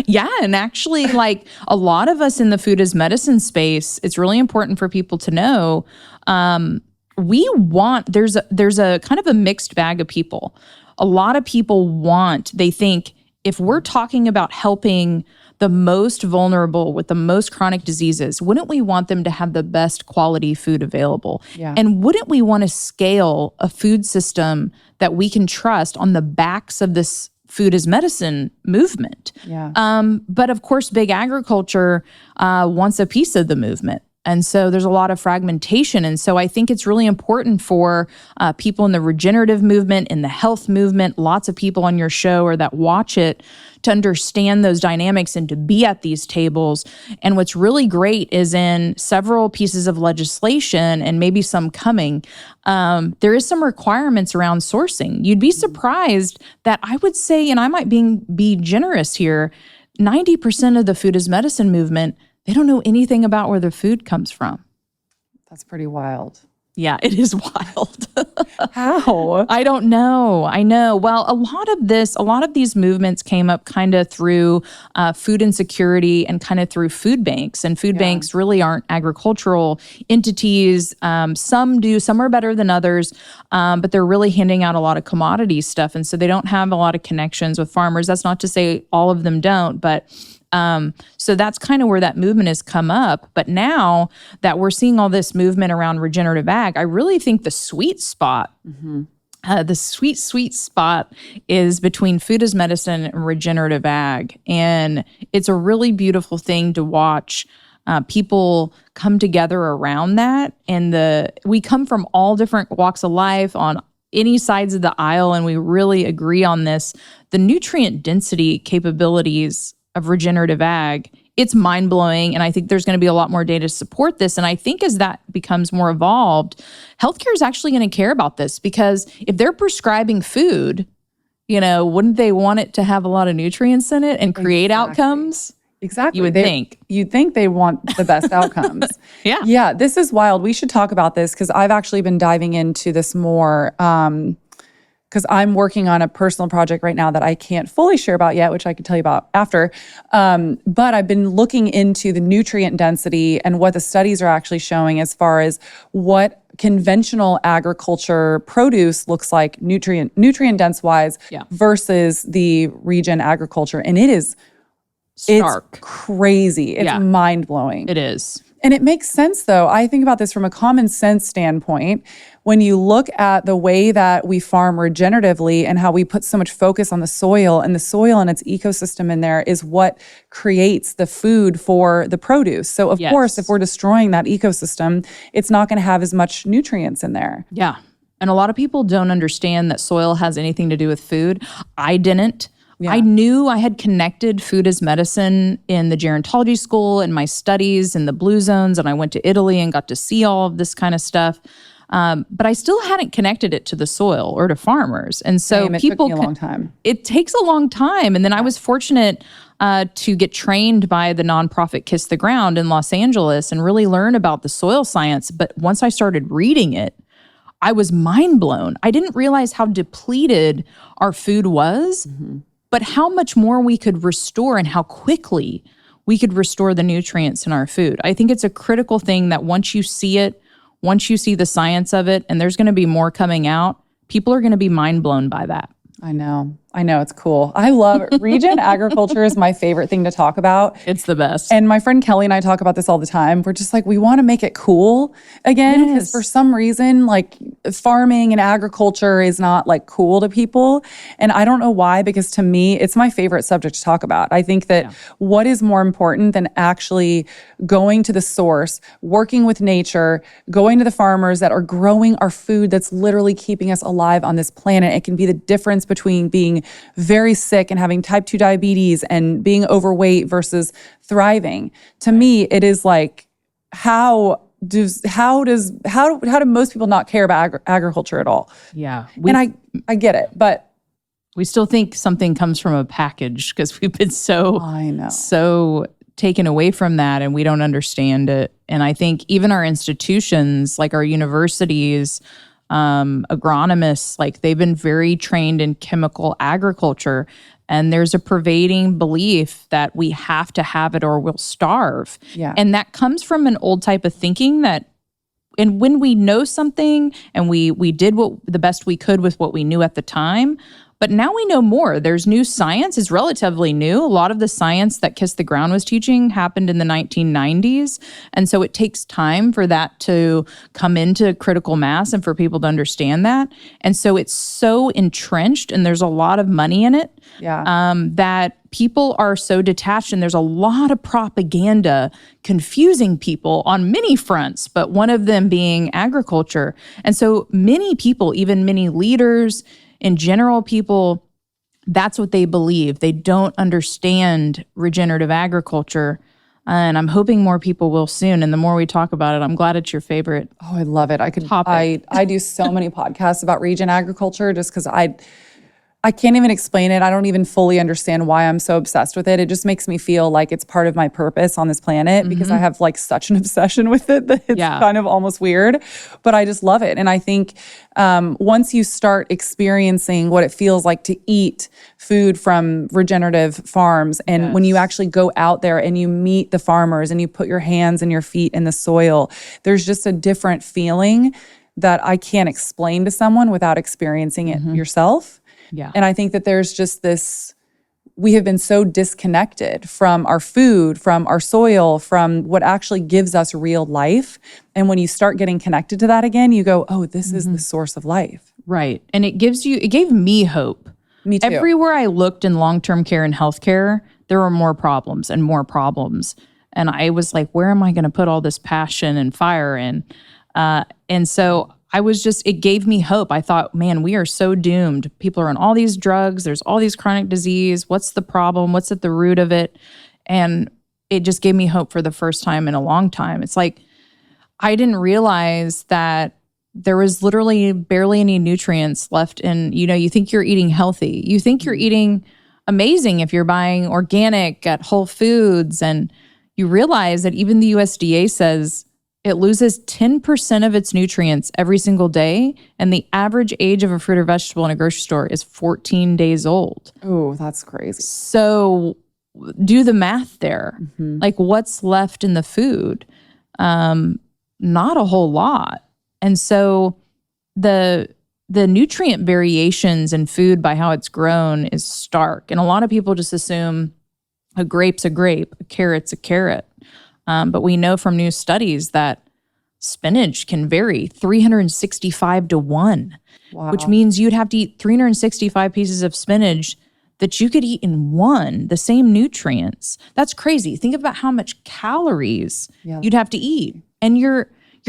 Yeah. And actually, like a lot of us in the food as medicine space, it's really important for people to know, there's a kind of a mixed bag of people. A lot of people they think if we're talking about helping the most vulnerable with the most chronic diseases, wouldn't we want them to have the best quality food available? Yeah. And wouldn't we want to scale a food system that we can trust on the backs of this food as medicine movement? Yeah. But of course, big agriculture wants a piece of the movement. And so there's a lot of fragmentation. And so I think it's really important for people in the regenerative movement, in the health movement, lots of people on your show or that watch it, to understand those dynamics and to be at these tables. And what's really great is in several pieces of legislation, and maybe some coming, there is some requirements around sourcing. You'd be surprised that I would say, and I might be generous here, 90% of the food is medicine movement, they don't know anything about where their food comes from. That's pretty wild. Yeah, it is wild. How? I don't know. I know. Well, a lot of these movements came up kind of through food insecurity and kind of through food banks. And food banks really aren't agricultural entities. Some do, some are better than others, but they're really handing out a lot of commodity stuff. And so they don't have a lot of connections with farmers. That's not to say all of them don't, but so that's kind of where that movement has come up. But now that we're seeing all this movement around regenerative ag, I really think the sweet spot, the sweet spot is between food as medicine and regenerative ag. And it's a really beautiful thing to watch people come together around that. And we come from all different walks of life on any sides of the aisle, and we really agree on this. The nutrient density capabilities of regenerative ag, it's mind-blowing, and I think there's going to be a lot more data to support this. And I think as that becomes more evolved, healthcare is actually going to care about this, because if they're prescribing food, wouldn't they want it to have a lot of nutrients in it and create outcomes? Exactly. You would think. You'd think they want the best outcomes. Yeah. Yeah, this is wild. We should talk about this, because I've actually been diving into this more, because I'm working on a personal project right now that I can't fully share about yet, which I could tell you about after. But I've been looking into the nutrient density and what the studies are actually showing as far as what conventional agriculture produce looks like nutrient dense wise versus the regen agriculture. And it is stark. It's crazy. It's mind blowing. It is. And it makes sense, though. I think about this from a common sense standpoint. When you look at the way that we farm regeneratively and how we put so much focus on the soil and its ecosystem in there is what creates the food for the produce. So, of course, if we're destroying that ecosystem, it's not going to have as much nutrients in there. Yeah. And a lot of people don't understand that soil has anything to do with food. I didn't. Yeah. I knew I had connected food as medicine in the gerontology school, in my studies, in the blue zones, and I went to Italy and got to see all of this kind of stuff. But I still hadn't connected it to the soil or to farmers. And so it took me a long time. It takes a long time. And then I was fortunate to get trained by the nonprofit Kiss the Ground in Los Angeles and really learn about the soil science. But once I started reading it, I was mind blown. I didn't realize how depleted our food was. But how much more we could restore and how quickly we could restore the nutrients in our food. I think it's a critical thing that once you see it, once you see the science of it, and there's going to be more coming out, people are going to be mind blown by that. I know. It's cool. I love it. Regen agriculture is my favorite thing to talk about. It's the best. And my friend Kelly and I talk about this all the time. We're just like, we want to make it cool again, because for some reason, like farming and agriculture is not like cool to people. And I don't know why, because to me, it's my favorite subject to talk about. I think that what is more important than actually going to the source, working with nature, going to the farmers that are growing our food that's literally keeping us alive on this planet. It can be the difference between being very sick and having type 2 diabetes and being overweight versus thriving. To me, it is like, how do most people not care about agriculture at all? Yeah. And I get it, but we still think something comes from a package because we've been so taken away from that, and we don't understand it. And I think even our institutions, like our universities, agronomists, like they've been very trained in chemical agriculture, and there's a pervading belief that we have to have it or we'll starve. Yeah. And that comes from an old type of thinking and when we know something and we did the best we could with what we knew at the time, but now we know more. There's new science. It's relatively new. A lot of the science that Kiss the Ground was teaching happened in the 1990s. And so it takes time for that to come into critical mass and for people to understand that. And so it's so entrenched and there's a lot of money in it that people are so detached. And there's a lot of propaganda confusing people on many fronts, but one of them being agriculture. And so many people, even many leaders, in general, people, that's what they believe. They don't understand regenerative agriculture. And I'm hoping more people will soon. And the more we talk about it, I'm glad it's your favorite. Oh, I love it. I do so many podcasts about regen agriculture just because I can't even explain it. I don't even fully understand why I'm so obsessed with it. It just makes me feel like it's part of my purpose on this planet because I have like such an obsession with it that it's kind of almost weird, but I just love it. And I think once you start experiencing what it feels like to eat food from regenerative farms, and when you actually go out there and you meet the farmers and you put your hands and your feet in the soil, there's just a different feeling that I can't explain to someone without experiencing it yourself. Yeah. And I think that there's just this, we have been so disconnected from our food, from our soil, from what actually gives us real life. And when you start getting connected to that again, you go, oh, this is the source of life. Right. And it gave me hope. Me too. Everywhere I looked in long-term care and healthcare, there were more problems and more problems. And I was like, where am I going to put all this passion and fire in? And so it gave me hope. I thought, man, we are so doomed. People are on all these drugs. There's all these chronic disease. What's the problem? What's at the root of it? And it just gave me hope for the first time in a long time. It's like, I didn't realize that there was literally barely any nutrients left in, you think you're eating healthy. You think you're eating amazing if you're buying organic at Whole Foods. And you realize that even the USDA says it loses 10% of its nutrients every single day, and the average age of a fruit or vegetable in a grocery store is 14 days old. Oh, that's crazy. So do the math there. Like, what's left in the food? Not a whole lot. And so the nutrient variations in food by how it's grown is stark. And a lot of people just assume a grape's a grape, a carrot's a carrot. But we know from new studies that spinach can vary 365 to 1, which means you'd have to eat 365 pieces of spinach that you could eat in one, the same nutrients. That's crazy. Think about how much calories you'd have to eat. And your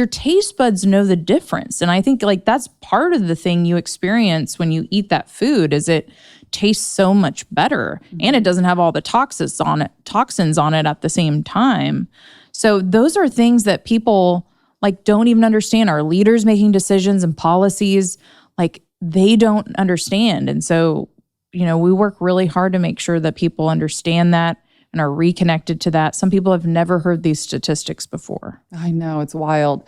taste buds know the difference. And I think like that's part of the thing you experience when you eat that food is it tastes so much better and it doesn't have all the toxins on it at the same time. So those are things that people like don't even understand. Our leaders making decisions and policies, like they don't understand. And so, we work really hard to make sure that people understand that and are reconnected to that. Some people have never heard these statistics before. I know, it's wild.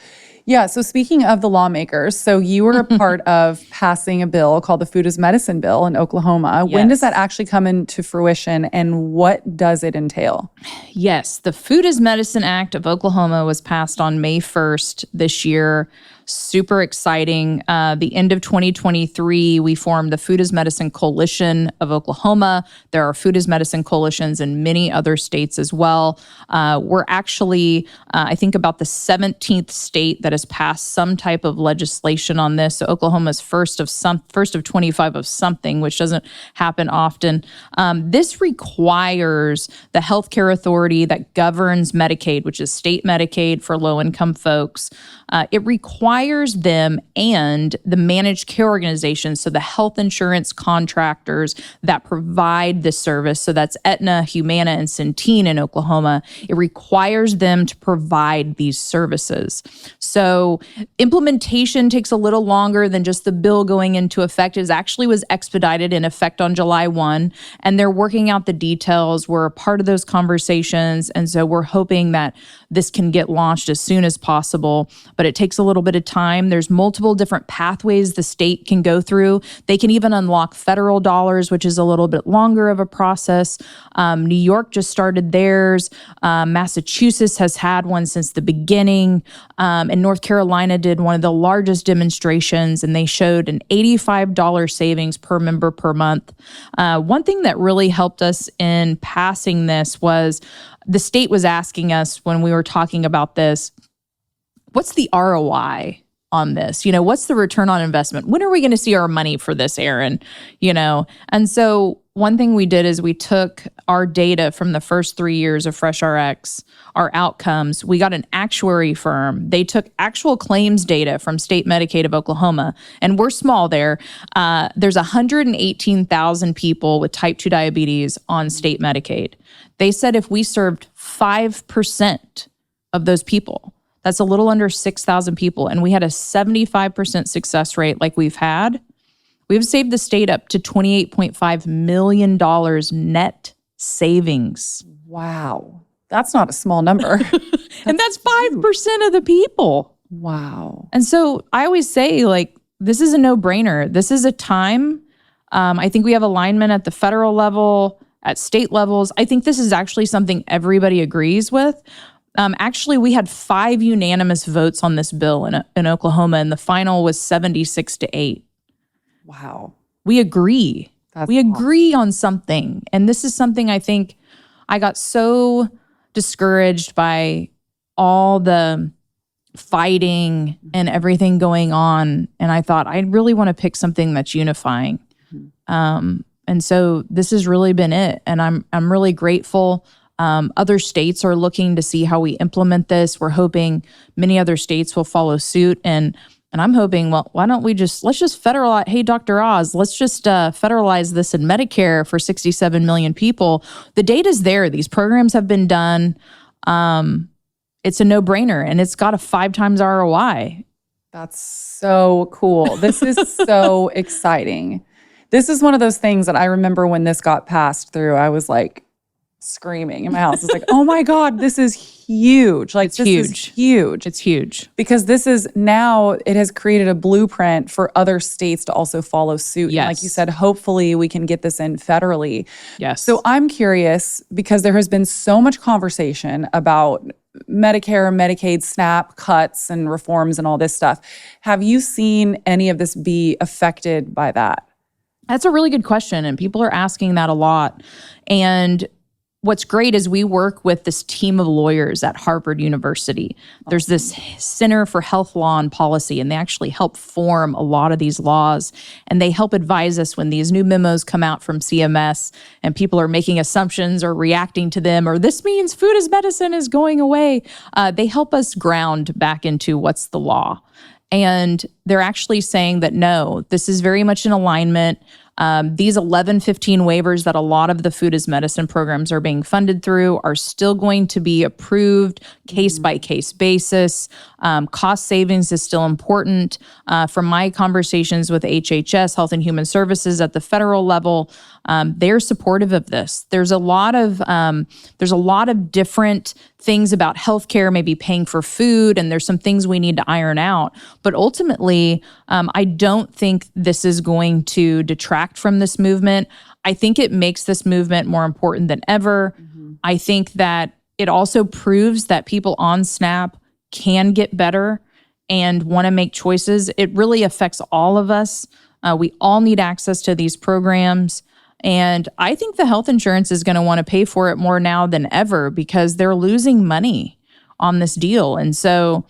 Yeah, so speaking of the lawmakers, so you were a part of passing a bill called the Food as Medicine Bill in Oklahoma. When does that actually come into fruition and what does it entail? Yes, the Food as Medicine Act of Oklahoma was passed on May 1st this year. Super exciting. The end of 2023, we formed the Food as Medicine Coalition of Oklahoma. There are Food as Medicine coalitions in many other states as well. We're actually, I think, about the 17th state that has passed some type of legislation on this. So Oklahoma's first of 25 of something, which doesn't happen often. This requires the healthcare authority that governs Medicaid, which is state Medicaid for low-income folks. It requires them and the managed care organizations, so the health insurance contractors that provide this service, so that's Aetna, Humana, and Centene in Oklahoma, it requires them to provide these services. So implementation takes a little longer than just the bill going into effect. It actually was expedited in effect on July 1, and they're working out the details. We're a part of those conversations, and so we're hoping that this can get launched as soon as possible, but it takes a little bit of time. There's multiple different pathways the state can go through. They can even unlock federal dollars, which is a little bit longer of a process. New York just started theirs. Massachusetts has had one since the beginning. And North Carolina did one of the largest demonstrations, and they showed an $85 savings per member per month. One thing that really helped us in passing this was the state was asking us when we were talking about this, what's the ROI on this? What's the return on investment? When are we going to see our money for this, Erin? And so one thing we did is we took our data from the first 3 years of FreshRx, our outcomes. We got an actuary firm. They took actual claims data from state Medicaid of Oklahoma, and we're small there. There's 118,000 people with type 2 diabetes on state Medicaid. They said if we served 5% of those people, that's a little under 6,000 people, and we had a 75% success rate like we've had, We've saved the state up to $28.5 million net savings. Wow. That's not a small number. And that's 5% of the people. Wow. And so I always say, like, this is a no-brainer. This is a time. I think we have alignment at the federal level, at state levels. I think this is actually something everybody agrees with. Actually, we had 5 unanimous votes on this bill in Oklahoma, and the final was 76-8. Wow. We agree. That's we agree on something. And this is something I think I got so discouraged by all the fighting and everything going on. And I thought, I really want to pick something that's unifying. And so this has really been it. And I'm really grateful. Other states are looking to see how we implement this. We're hoping many other states will follow suit. And I'm hoping, well, why don't we let's just federalize, hey, Dr. Oz, let's just federalize this in Medicare for 67 million people. The data's there. These programs have been done. It's a no-brainer, and it's got a 5 times ROI. That's so cool. This is so exciting. This is one of those things that I remember when this got passed through, I was like screaming in my house. It's like, oh my God, this is huge. Like, this is huge. It's huge. Because this is now, it has created a blueprint for other states to also follow suit. Yes. And like you said, hopefully we can get this in federally. Yes. So I'm curious, because there has been so much conversation about Medicare, Medicaid, SNAP cuts and reforms and all this stuff. Have you seen any of this be affected by that? That's a really good question, and people are asking that a lot. And what's great is we work with this team of lawyers at Harvard University. There's this Center for Health Law and Policy, and they actually help form a lot of these laws. And they help advise us when these new memos come out from CMS and people are making assumptions or reacting to them, or this means food as medicine is going away. They help us ground back into what's the law. And they're actually saying that, no, this is very much in alignment. These 1115 waivers that a lot of the food as medicine programs are being funded through are still going to be approved case-by-case basis. Cost savings is still important. From my conversations with HHS, Health and Human Services at the federal level, they're supportive of this. There's a lot of different things about healthcare, maybe paying for food, and there's some things we need to iron out. But ultimately, I don't think this is going to detract from this movement. I think it makes this movement more important than ever. I think that it also proves that people on SNAP can get better and want to make choices. It really affects all of us. We all need access to these programs. And I think the health insurance is going to want to pay for it more now than ever because they're losing money on this deal. And so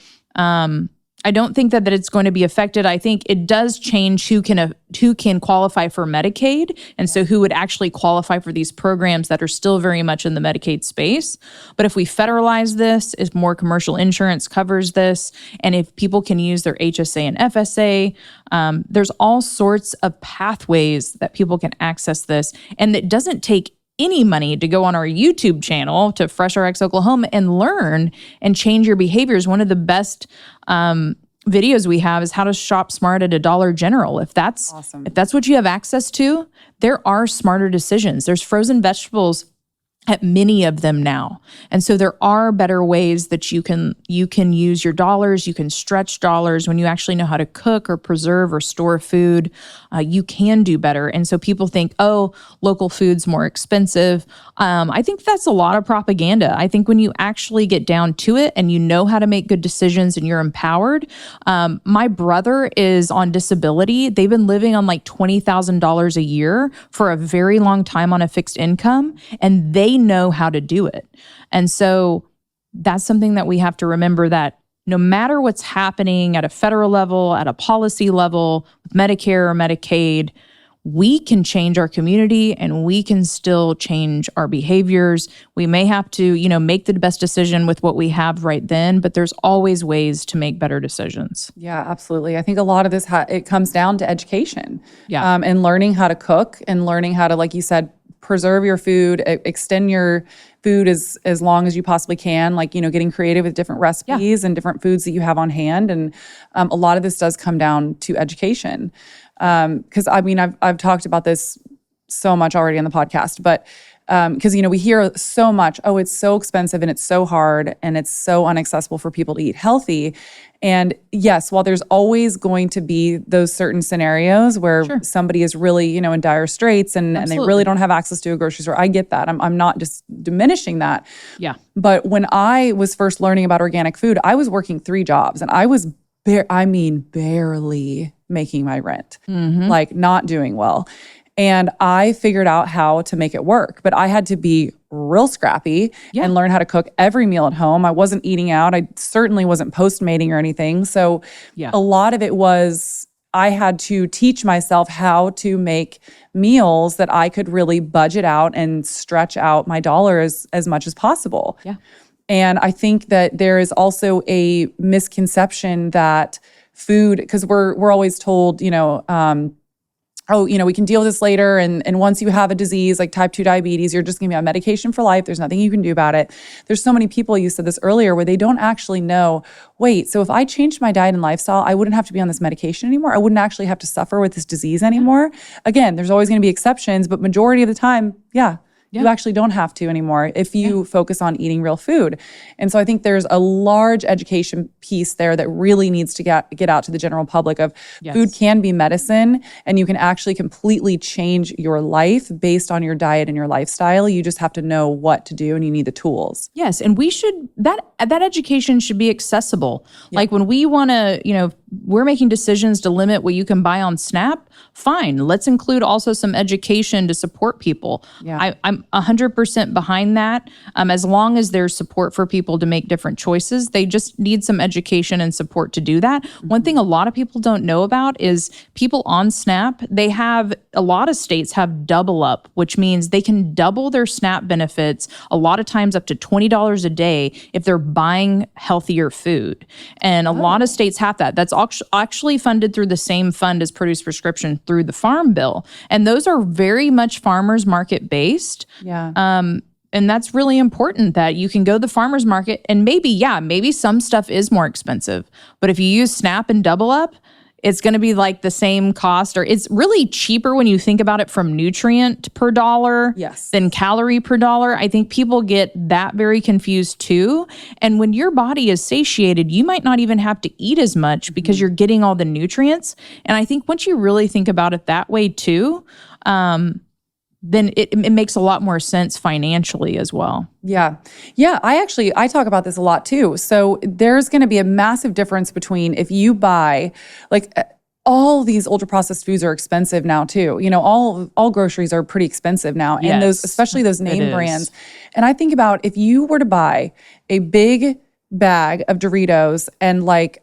I don't think that it's going to be affected. I think it does change who can qualify for Medicaid, and so who would actually qualify for these programs that are still very much in the Medicaid space. But if we federalize this, if more commercial insurance covers this, and if people can use their HSA and FSA, there's all sorts of pathways that people can access this, and it doesn't take any money to go on our YouTube channel to FreshRx Oklahoma and learn and change your behaviors. One of the best videos we have is how to shop smart at a Dollar General. If that's awesome. If that's what you have access to, there are smarter decisions. There's frozen vegetables at many of them now. And so there are better ways that you can use your dollars, you can stretch dollars when you actually know how to cook or preserve or store food. You can do better. And so people think, oh, local food's more expensive. I think that's a lot of propaganda. I think when you actually get down to it and you know how to make good decisions and you're empowered. My brother is on disability. They've been living on like $20,000 a year for a very long time on a fixed income, and they know how to do it. And so that's something that we have to remember, that no matter what's happening at a federal level, at a policy level, with Medicare or Medicaid, we can change our community and we can still change our behaviors. We may have to, make the best decision with what we have right then, but there's always ways to make better decisions. Yeah, absolutely. I think a lot of this, it comes down to education. Yeah. And learning how to cook and learning how to, like you said, preserve your food, extend your food as long as you possibly can, like, getting creative with different recipes and different foods that you have on hand. And a lot of this does come down to education. Because I mean, I've talked about this so much already on the podcast, but because, we hear so much, oh, it's so expensive and it's so hard and it's so inaccessible for people to eat healthy. And yes, while there's always going to be those certain scenarios where somebody is really, in dire straits and they really don't have access to a grocery store, I get that. I'm not just diminishing that. Yeah. But when I was first learning about organic food, I was working 3 jobs and I was barely making my rent, like not doing well. And I figured out how to make it work, but I had to be real scrappy and learn how to cook every meal at home. I wasn't eating out. I certainly wasn't Postmating or anything. So a lot of it was I had to teach myself how to make meals that I could really budget out and stretch out my dollars as much as possible. Yeah. And I think that there is also a misconception that food, because we're always told, we can deal with this later. And once you have a disease like type 2 diabetes, you're just going to be on medication for life. There's nothing you can do about it. There's so many people, you said this earlier, where they don't actually know, wait, so if I changed my diet and lifestyle, I wouldn't have to be on this medication anymore. I wouldn't actually have to suffer with this disease anymore. Again, there's always going to be exceptions, but majority of the time, you actually don't have to anymore if you focus on eating real food. And so I think there's a large education piece there that really needs to get out to the general public of food can be medicine, and you can actually completely change your life based on your diet and your lifestyle. You just have to know what to do and you need the tools. Yes, and that education should be accessible. Like when we want to, we're making decisions to limit what you can buy on SNAP, fine. Let's include also some education to support people. Yeah. I'm 100% behind that. As long as there's support for people to make different choices, they just need some education and support to do that. One thing a lot of people don't know about is people on SNAP, a lot of states have double up, which means they can double their SNAP benefits, a lot of times up to $20 a day if they're buying healthier food. And a lot of states have that. That's actually funded through the same fund as Produce Prescription through the Farm Bill. And those are very much farmers market based. Yeah. And that's really important that you can go to the farmer's market and maybe some stuff is more expensive. But if you use SNAP and double up, it's going to be like the same cost, or it's really cheaper when you think about it from nutrient per dollar than calorie per dollar. I think people get that very confused too. And when your body is satiated, you might not even have to eat as much because you're getting all the nutrients. And I think once you really think about it that way too, then it makes a lot more sense financially as well. Yeah. I talk about this a lot too. So there's going to be a massive difference between if you buy, like, all these ultra processed foods are expensive now too. All groceries are pretty expensive now. And especially those name brands. And I think about if you were to buy a big bag of Doritos and like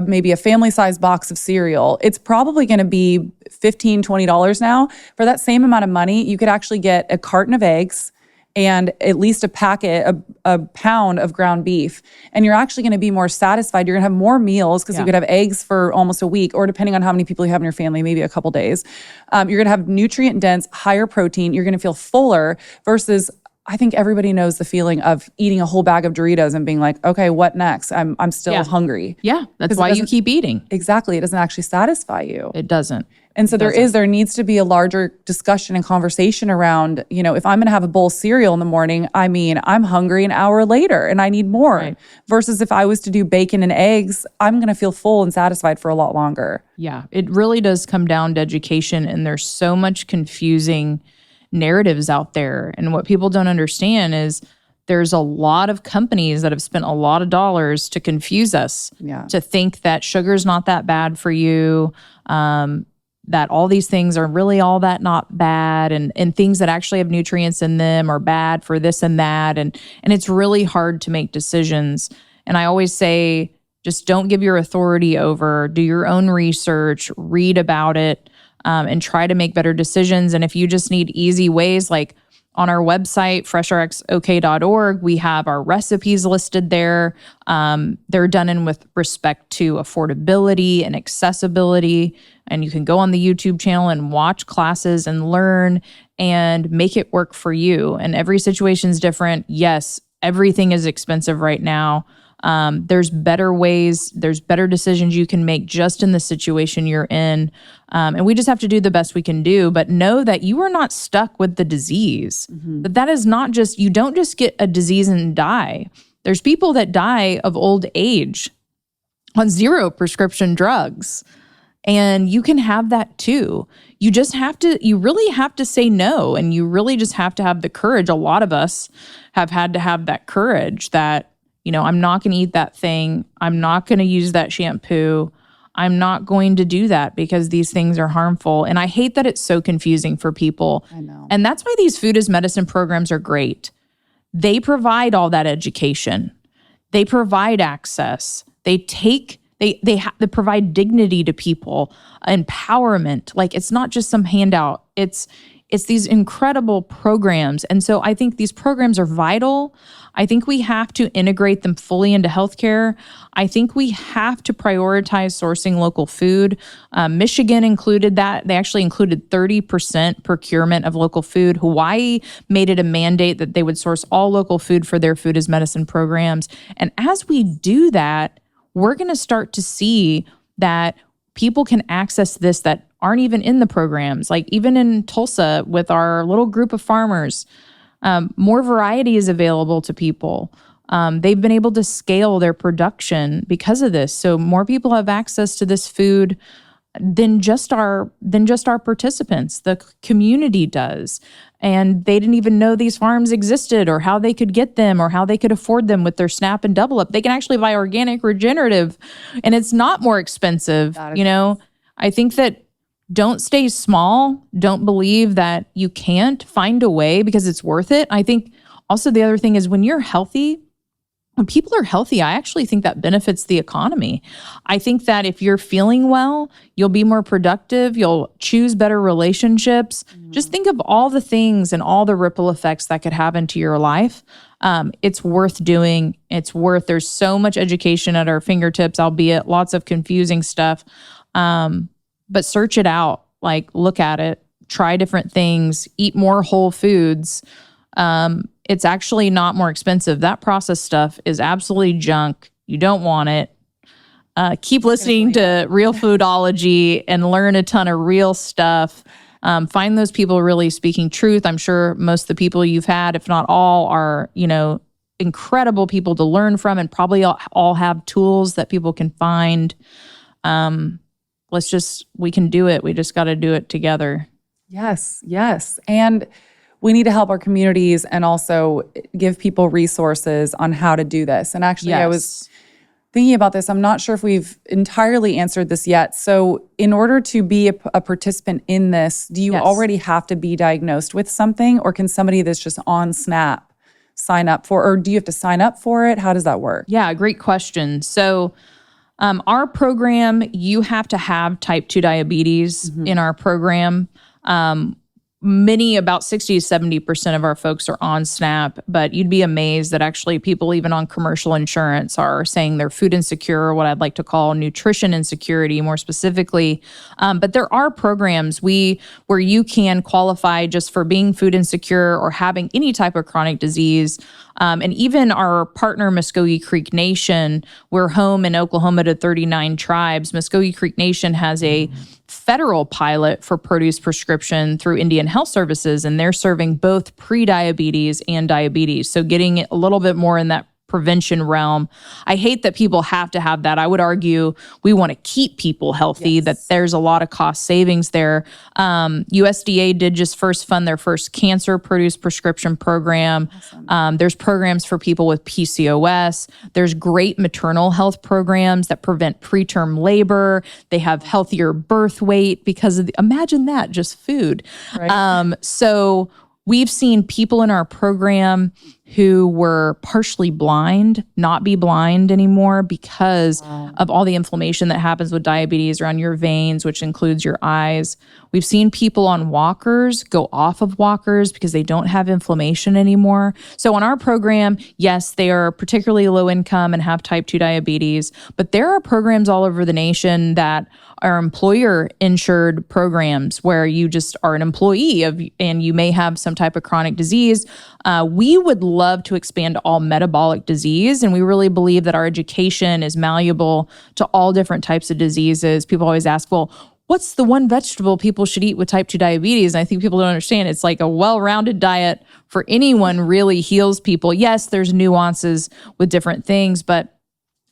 maybe a family size box of cereal, it's probably going to be $15, $20 now. For that same amount of money, you could actually get a carton of eggs and at least a pound of ground beef. And you're actually going to be more satisfied. You're going to have more meals because you could have eggs for almost a week, or depending on how many people you have in your family, maybe a couple days. You're going to have nutrient dense, higher protein. You're going to feel fuller versus I think everybody knows the feeling of eating a whole bag of Doritos and being like, okay, what next? I'm still hungry. Yeah, that's why you keep eating. Exactly. It doesn't actually satisfy you. It doesn't. And so there needs to be a larger discussion and conversation around, if I'm going to have a bowl of cereal in the morning, I'm hungry an hour later and I need more. Right. Versus if I was to do bacon and eggs, I'm going to feel full and satisfied for a lot longer. Yeah, it really does come down to education, and there's so much confusing narratives out there. And what people don't understand is there's a lot of companies that have spent a lot of dollars to confuse us, to think that sugar's not that bad for you, that all these things are really all that not bad, and things that actually have nutrients in them are bad for this and that. And it's really hard to make decisions. And I always say, just don't give your authority over, do your own research, read about it, and try to make better decisions. And if you just need easy ways, like on our website, FreshRxOK.org, we have our recipes listed there. They're done in with respect to affordability and accessibility. And you can go on the YouTube channel and watch classes and learn and make it work for you. And every situation is different. Yes, everything is expensive right now. There's better ways, there's better decisions you can make just in the situation you're in. And we just have to do the best we can do, but know that you are not stuck with the disease. That is not just, you don't just get a disease and die. There's people that die of old age on 0 prescription drugs. And you can have that too. You really have to say no. And you really just have to have the courage. A lot of us have had to have that courage that, I'm not going to eat that thing. I'm not going to use that shampoo. I'm not going to do that because these things are harmful. And I hate that it's so confusing for people. I know. And that's why these food as medicine programs are great. They provide all that education. They provide access. They provide dignity to people, empowerment. Like, it's not just some handout. It's these incredible programs. And so I think these programs are vital. I think we have to integrate them fully into healthcare. I think we have to prioritize sourcing local food. Michigan included that. They actually included 30% procurement of local food. Hawaii made it a mandate that they would source all local food for their food as medicine programs. And as we do that, we're going to start to see that people can access this that aren't even in the programs. Like even in Tulsa with our little group of farmers, more variety is available to people. They've been able to scale their production because of this. So more people have access to this food than just our participants. The community does. And they didn't even know these farms existed or how they could get them or how they could afford them with their SNAP and double up. They can actually buy organic regenerative and it's not more expensive. I think that don't stay small. Don't believe that you can't find a way because it's worth it. I think also the other thing is when you're healthy, when people are healthy, I actually think that benefits the economy. I think that if you're feeling well, you'll be more productive. You'll choose better relationships. Just think of all the things and all the ripple effects that could happen to your life. It's worth doing. There's so much education at our fingertips, albeit lots of confusing stuff. But search it out, like look at it, try different things, eat more whole foods. It's actually not more expensive. That processed stuff is absolutely junk. You don't want it. Keep listening to Real Foodology and learn a ton of real stuff. Find those people really speaking truth. I'm sure most of the people you've had, if not all, are, incredible people to learn from and probably all have tools that people can find. We can do it. We just got to do it together. Yes. And we need to help our communities and also give people resources on how to do this. And actually, I was thinking about this. I'm not sure if we've entirely answered this yet. So in order to be a participant in this, do you already have to be diagnosed with something, or can somebody that's just on SNAP sign up for, or do you have to sign up for it? How does that work? Yeah, great question. So our program, you have to have type 2 diabetes in our program. About 60 to 70% of our folks are on SNAP, but you'd be amazed that actually people even on commercial insurance are saying they're food insecure, or what I'd like to call nutrition insecurity more specifically. But there are programs where you can qualify just for being food insecure or having any type of chronic disease. And even our partner, Muskogee Creek Nation, we're home in Oklahoma to 39 tribes. Muskogee Creek Nation has a federal pilot for produce prescription through Indian Health Services, and they're serving both pre-diabetes and diabetes. So getting a little bit more in that prevention realm. I hate that people have to have that. I would argue we want to keep people healthy, that there's a lot of cost savings there. USDA did just first fund their first cancer produce prescription program. Awesome. There's programs for people with PCOS. There's great maternal health programs that prevent preterm labor. They have healthier birth weight because of imagine that, just food. Right. So we've seen people in our program who were partially blind not be blind anymore because of all the inflammation that happens with diabetes around your veins, which includes your eyes. We've seen people on walkers go off of walkers because they don't have inflammation anymore. So on our program, yes, they are particularly low income and have type 2 diabetes, but there are programs all over the nation that are employer insured programs where you just are an employee and you may have some type of chronic disease. We would love love to expand all metabolic disease. And we really believe that our education is malleable to all different types of diseases. People always ask, well, what's the one vegetable people should eat with type 2 diabetes? And I think people don't understand. It's like a well-rounded diet for anyone really heals people. Yes, there's nuances with different things, but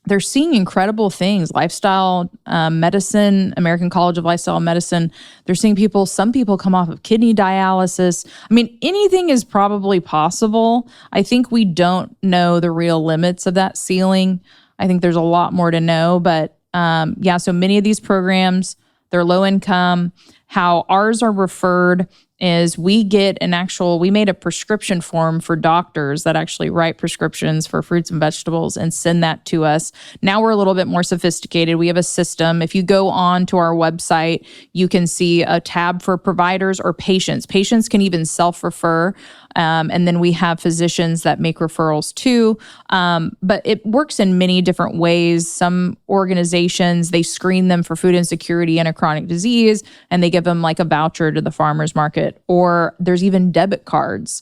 they're seeing incredible things. Lifestyle medicine, American College of Lifestyle Medicine, they're seeing some people come off of kidney dialysis. I mean, anything is probably possible. I think we don't know the real limits of that ceiling. I think there's a lot more to know, but so many of these programs, they're low income. How ours are referred is we made a prescription form for doctors that actually write prescriptions for fruits and vegetables and send that to us. Now we're a little bit more sophisticated. We have a system. If you go on to our website, you can see a tab for providers or patients. Patients can even self-refer. And then we have physicians that make referrals too. But it works in many different ways. Some organizations, they screen them for food insecurity and a chronic disease, and they give them like a voucher to the farmer's market. Or there's even debit cards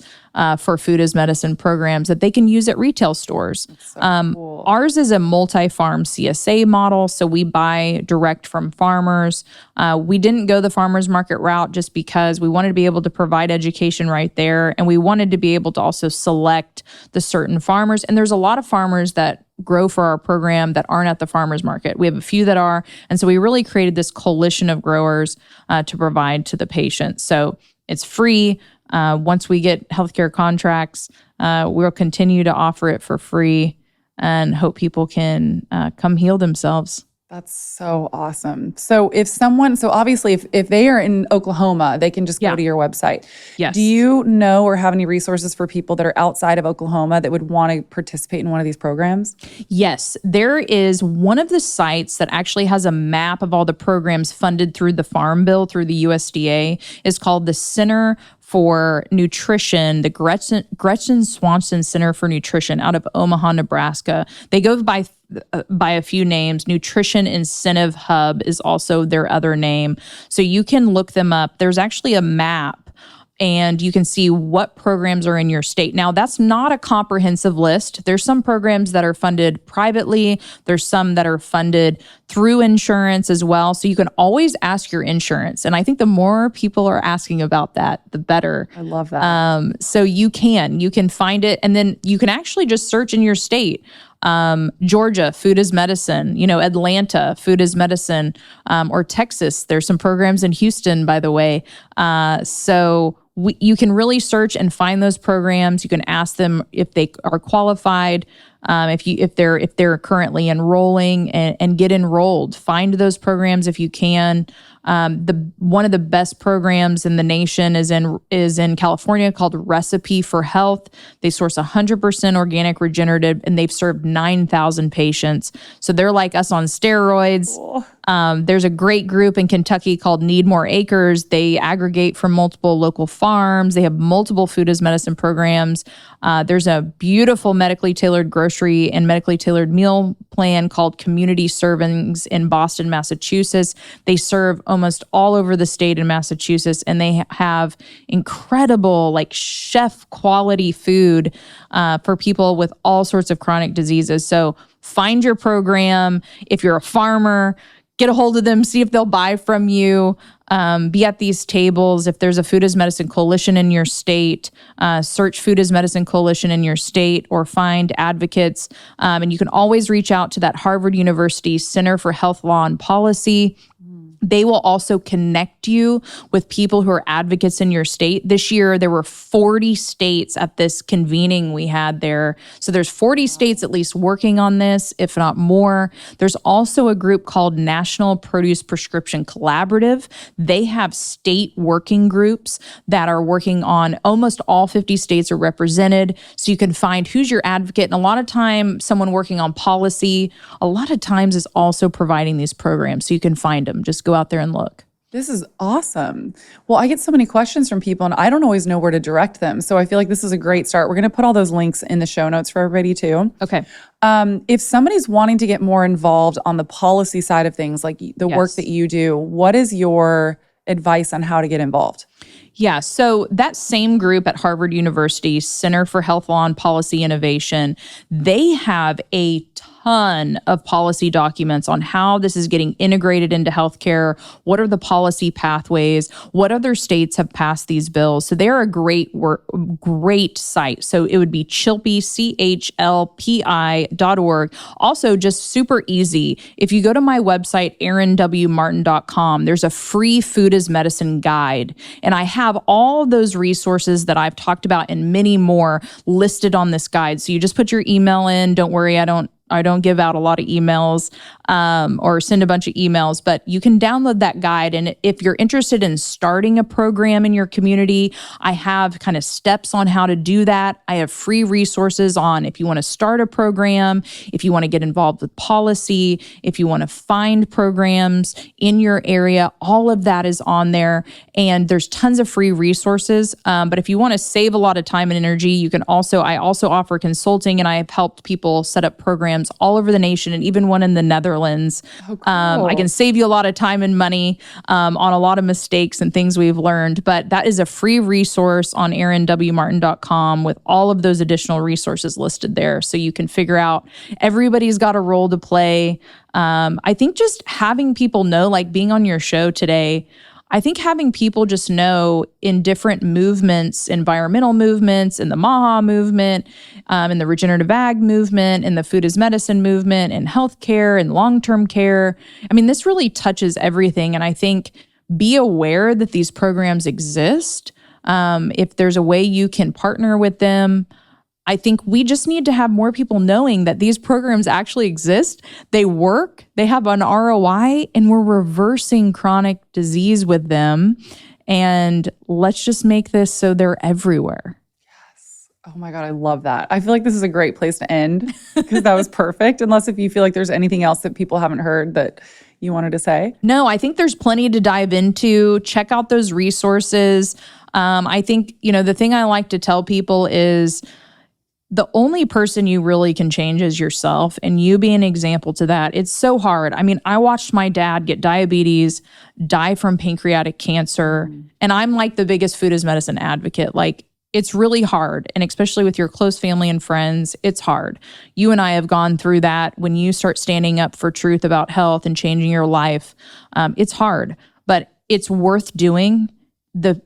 for food as medicine programs that they can use at retail stores. So cool. Ours is a multi-farm CSA model, so we buy direct from farmers. We didn't go the farmers market route just because we wanted to be able to provide education right there, and we wanted to be able to also select the certain farmers. And there's a lot of farmers that grow for our program that aren't at the farmers market. We have a few that are, and so we really created this coalition of growers to provide to the patients. So it's free. Once we get healthcare contracts, we'll continue to offer it for free and hope people can come heal themselves. That's so awesome. So obviously if they are in Oklahoma, they can just go to your website. Yes. Do you know or have any resources for people that are outside of Oklahoma that would want to participate in one of these programs? Yes, there is one of the sites that actually has a map of all the programs funded through the Farm Bill, through the USDA, is called the Center for Nutrition, the Gretchen Swanson Center for Nutrition out of Omaha, Nebraska. They go by a few names. Nutrition Incentive Hub is also their other name. So you can look them up. There's actually a map and you can see what programs are in your state. Now, that's not a comprehensive list. There's some programs that are funded privately. There's some that are funded through insurance as well. So you can always ask your insurance. And I think the more people are asking about that, the better. I love that. So you can find it. And then you can actually just search in your state. Georgia, food is medicine, Atlanta, food is medicine, or Texas. There's some programs in Houston, by the way. You can really search and find those programs. You can ask them if they are qualified, if they're currently enrolling and get enrolled. Find those programs if you can. One of the best programs in the nation is in California called Recipe for Health. They source 100% organic regenerative, and they've served 9,000 patients. So they're like us on steroids. Cool. There's a great group in Kentucky called Need More Acres. They aggregate from multiple local farms. They have multiple food as medicine programs. There's a beautiful medically tailored grocery and medically tailored meal plan called Community Servings in Boston, Massachusetts. They serve almost all over the state in Massachusetts, and they have incredible, chef quality food for people with all sorts of chronic diseases. So find your program. If you're a farmer, get a hold of them, see if they'll buy from you. Be at these tables. If there's a Food as Medicine Coalition in your state, search Food as Medicine Coalition in your state or find advocates. And you can always reach out to that Harvard University Center for Health Law and Policy. They will also connect you with people who are advocates in your state. This year, there were 40 states at this convening we had there. So there's 40 states at least working on this, if not more. There's also a group called National Produce Prescription Collaborative. They have state working groups that are working on almost all 50 states are represented. So you can find who's your advocate. And a lot of time, someone working on policy, a lot of times is also providing these programs. So you can find them. Just go out there and look. This is awesome. Well, I get so many questions from people and I don't always know where to direct them. So I feel like this is a great start. We're going to put all those links in the show notes for everybody too. Okay. If somebody's wanting to get more involved on the policy side of things, like the work that you do, what is your advice on how to get involved? Yeah, so that same group at Harvard University, Center for Health Law and Policy Innovation, they have a ton of policy documents on how this is getting integrated into healthcare. What are the policy pathways? What other states have passed these bills? So they're a great site. So it would be CHLPI, CHLPI.org. Also, just super easy. If you go to my website, erinwmartin.com, there's a free food as medicine guide. And I have all those resources that I've talked about and many more listed on this guide. So you just put your email in. Don't worry, I don't give out a lot of emails or send a bunch of emails, but you can download that guide. And if you're interested in starting a program in your community, I have kind of steps on how to do that. I have free resources on if you want to start a program, if you want to get involved with policy, if you want to find programs in your area, all of that is on there. And there's tons of free resources. But if you want to save a lot of time and energy, I also offer consulting, and I have helped people set up programs all over the nation and even one in the Netherlands. Oh, cool. I can save you a lot of time and money on a lot of mistakes and things we've learned. But that is a free resource on erinwmartin.com with all of those additional resources listed there. So you can figure out everybody's got a role to play. I think just having people know, like being on your show today, I think having people just know in different movements, environmental movements, in the MAHA movement, in the regenerative ag movement, in the food as medicine movement, in healthcare and long-term care. I mean, this really touches everything. And I think be aware that these programs exist. If there's a way you can partner with them, I think we just need to have more people knowing that these programs actually exist. They work, they have an ROI, and we're reversing chronic disease with them. And let's just make this so they're everywhere. Yes. Oh my God, I love that. I feel like this is a great place to end because that was perfect. Unless if you feel like there's anything else that people haven't heard that you wanted to say. No, I think there's plenty to dive into. Check out those resources. I think, the thing I like to tell people is, the only person you really can change is yourself, and you be an example to that. It's so hard. I mean, I watched my dad get diabetes, die from pancreatic cancer, and I'm like the biggest food as medicine advocate. Like, it's really hard, and especially with your close family and friends, it's hard. You and I have gone through that. When you start standing up for truth about health and changing your life, it's hard, but it's worth doing.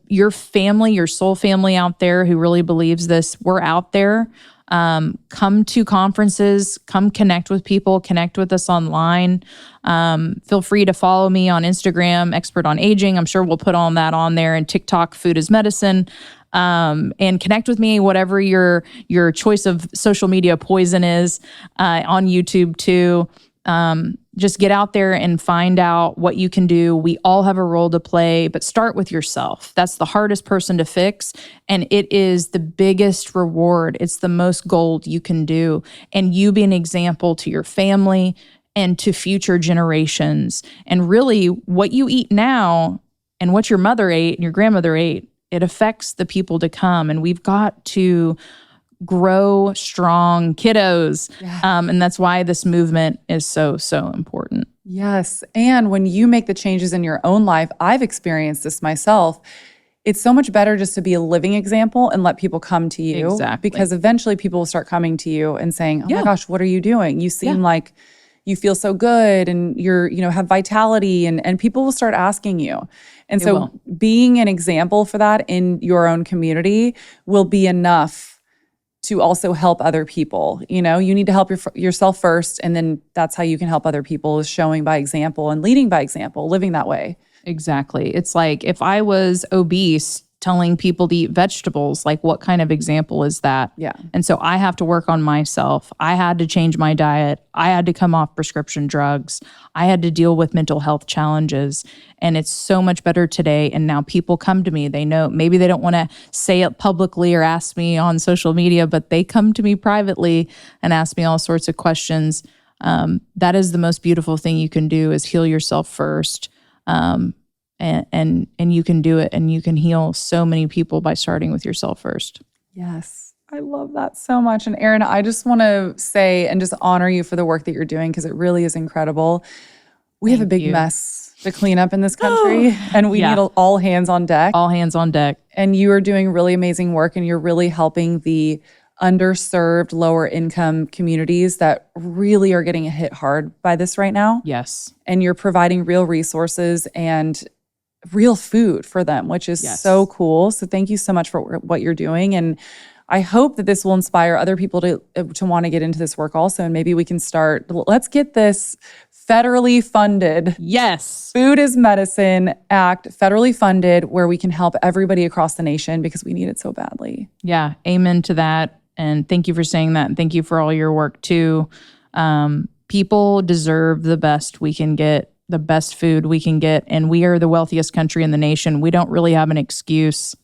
Your family, your soul family out there who really believes this, we're out there. Come to conferences, come connect with people, connect with us online. Feel free to follow me on Instagram, Expert on Aging. I'm sure we'll put all that on there, and TikTok, Food as Medicine. And connect with me, whatever your choice of social media poison is, on YouTube too. Just get out there and find out what you can do. We all have a role to play, but start with yourself. That's the hardest person to fix, and it is the biggest reward. It's the most gold you can do. And you be an example to your family and to future generations. And really, what you eat now and what your mother ate and your grandmother ate, it affects the people to come. And we've got to grow strong kiddos. Yes. And that's why this movement is so, so important. Yes. And when you make the changes in your own life, I've experienced this myself. It's so much better just to be a living example and let people come to you. Exactly. Because eventually people will start coming to you and saying, oh my gosh, what are you doing? You seem like you feel so good and you're, have vitality, and people will start asking you. And so being an example for that in your own community will be enough to also help other people. You need to help yourself first, and then that's how you can help other people, is showing by example and leading by example, living that way. Exactly. It's like if I was obese, telling people to eat vegetables, like what kind of example is that? Yeah. And so I have to work on myself. I had to change my diet. I had to come off prescription drugs. I had to deal with mental health challenges. And it's so much better today. And now people come to me. They know, maybe they don't want to say it publicly or ask me on social media, but they come to me privately and ask me all sorts of questions. That is the most beautiful thing you can do, is heal yourself first. And you can do it, and you can heal so many people by starting with yourself first. Yes. I love that so much. And Erin, I just want to say and just honor you for the work that you're doing, because it really is incredible. We have a big mess to clean up in this country, and we need all hands on deck. All hands on deck. And you are doing really amazing work, and you're really helping the underserved, lower income communities that really are getting hit hard by this right now. Yes. And you're providing real resources and real food for them, which is so cool. So thank you so much for what you're doing. And I hope that this will inspire other people to want to get into this work also. And maybe we can start, let's get this federally funded. Yes. Food is Medicine Act, federally funded, where we can help everybody across the nation because we need it so badly. Yeah. Amen to that. And thank you for saying that. And thank you for all your work too. People deserve the best we can get, the best food we can get. And we are the wealthiest country in the nation. We don't really have an excuse.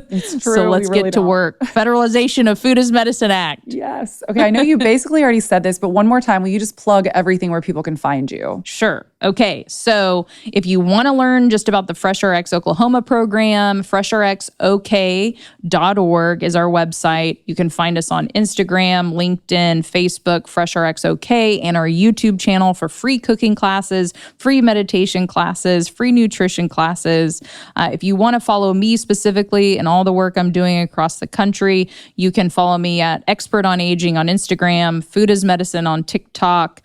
It's true. So let's get to work. Federalization of Food is Medicine Act. Yes. Okay. I know you basically already said this, but one more time, will you just plug everything where people can find you? Sure. Okay. So if you want to learn just about the FreshRx Oklahoma program, FreshRxOK.org is our website. You can find us on Instagram, LinkedIn, Facebook, FreshRx OK, and our YouTube channel for free cooking classes, free meditation classes, free nutrition classes. If you want to follow me specifically and all the work I'm doing across the country, you can follow me at Expert on Aging on Instagram, Food is Medicine on TikTok,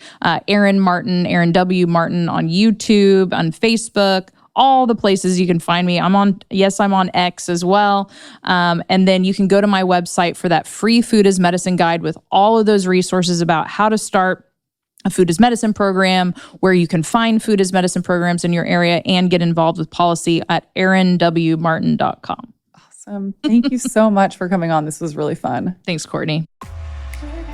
Erin W. Martin on YouTube, on Facebook, all the places you can find me. I'm on X as well. And then you can go to my website for that free Food is Medicine guide with all of those resources about how to start a Food is Medicine program, where you can find Food is Medicine programs in your area and get involved with policy at erinwmartin.com. Awesome. Thank you so much for coming on. This was really fun. Thanks, Courtney.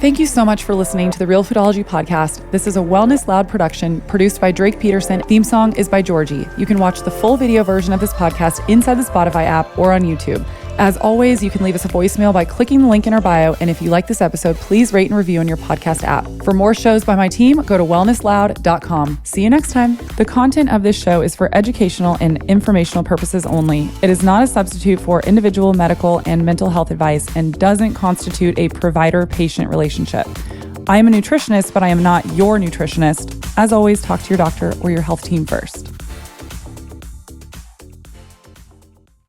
Thank you so much for listening to the Real Foodology Podcast. This is a Wellness Loud production produced by Drake Peterson. Theme song is by Georgie. You can watch the full video version of this podcast inside the Spotify app or on YouTube. As always, you can leave us a voicemail by clicking the link in our bio. And if you like this episode, please rate and review on your podcast app. For more shows by my team, go to wellnessloud.com. See you next time. The content of this show is for educational and informational purposes only. It is not a substitute for individual medical and mental health advice and doesn't constitute a provider-patient relationship. I am a nutritionist, but I am not your nutritionist. As always, talk to your doctor or your health team first.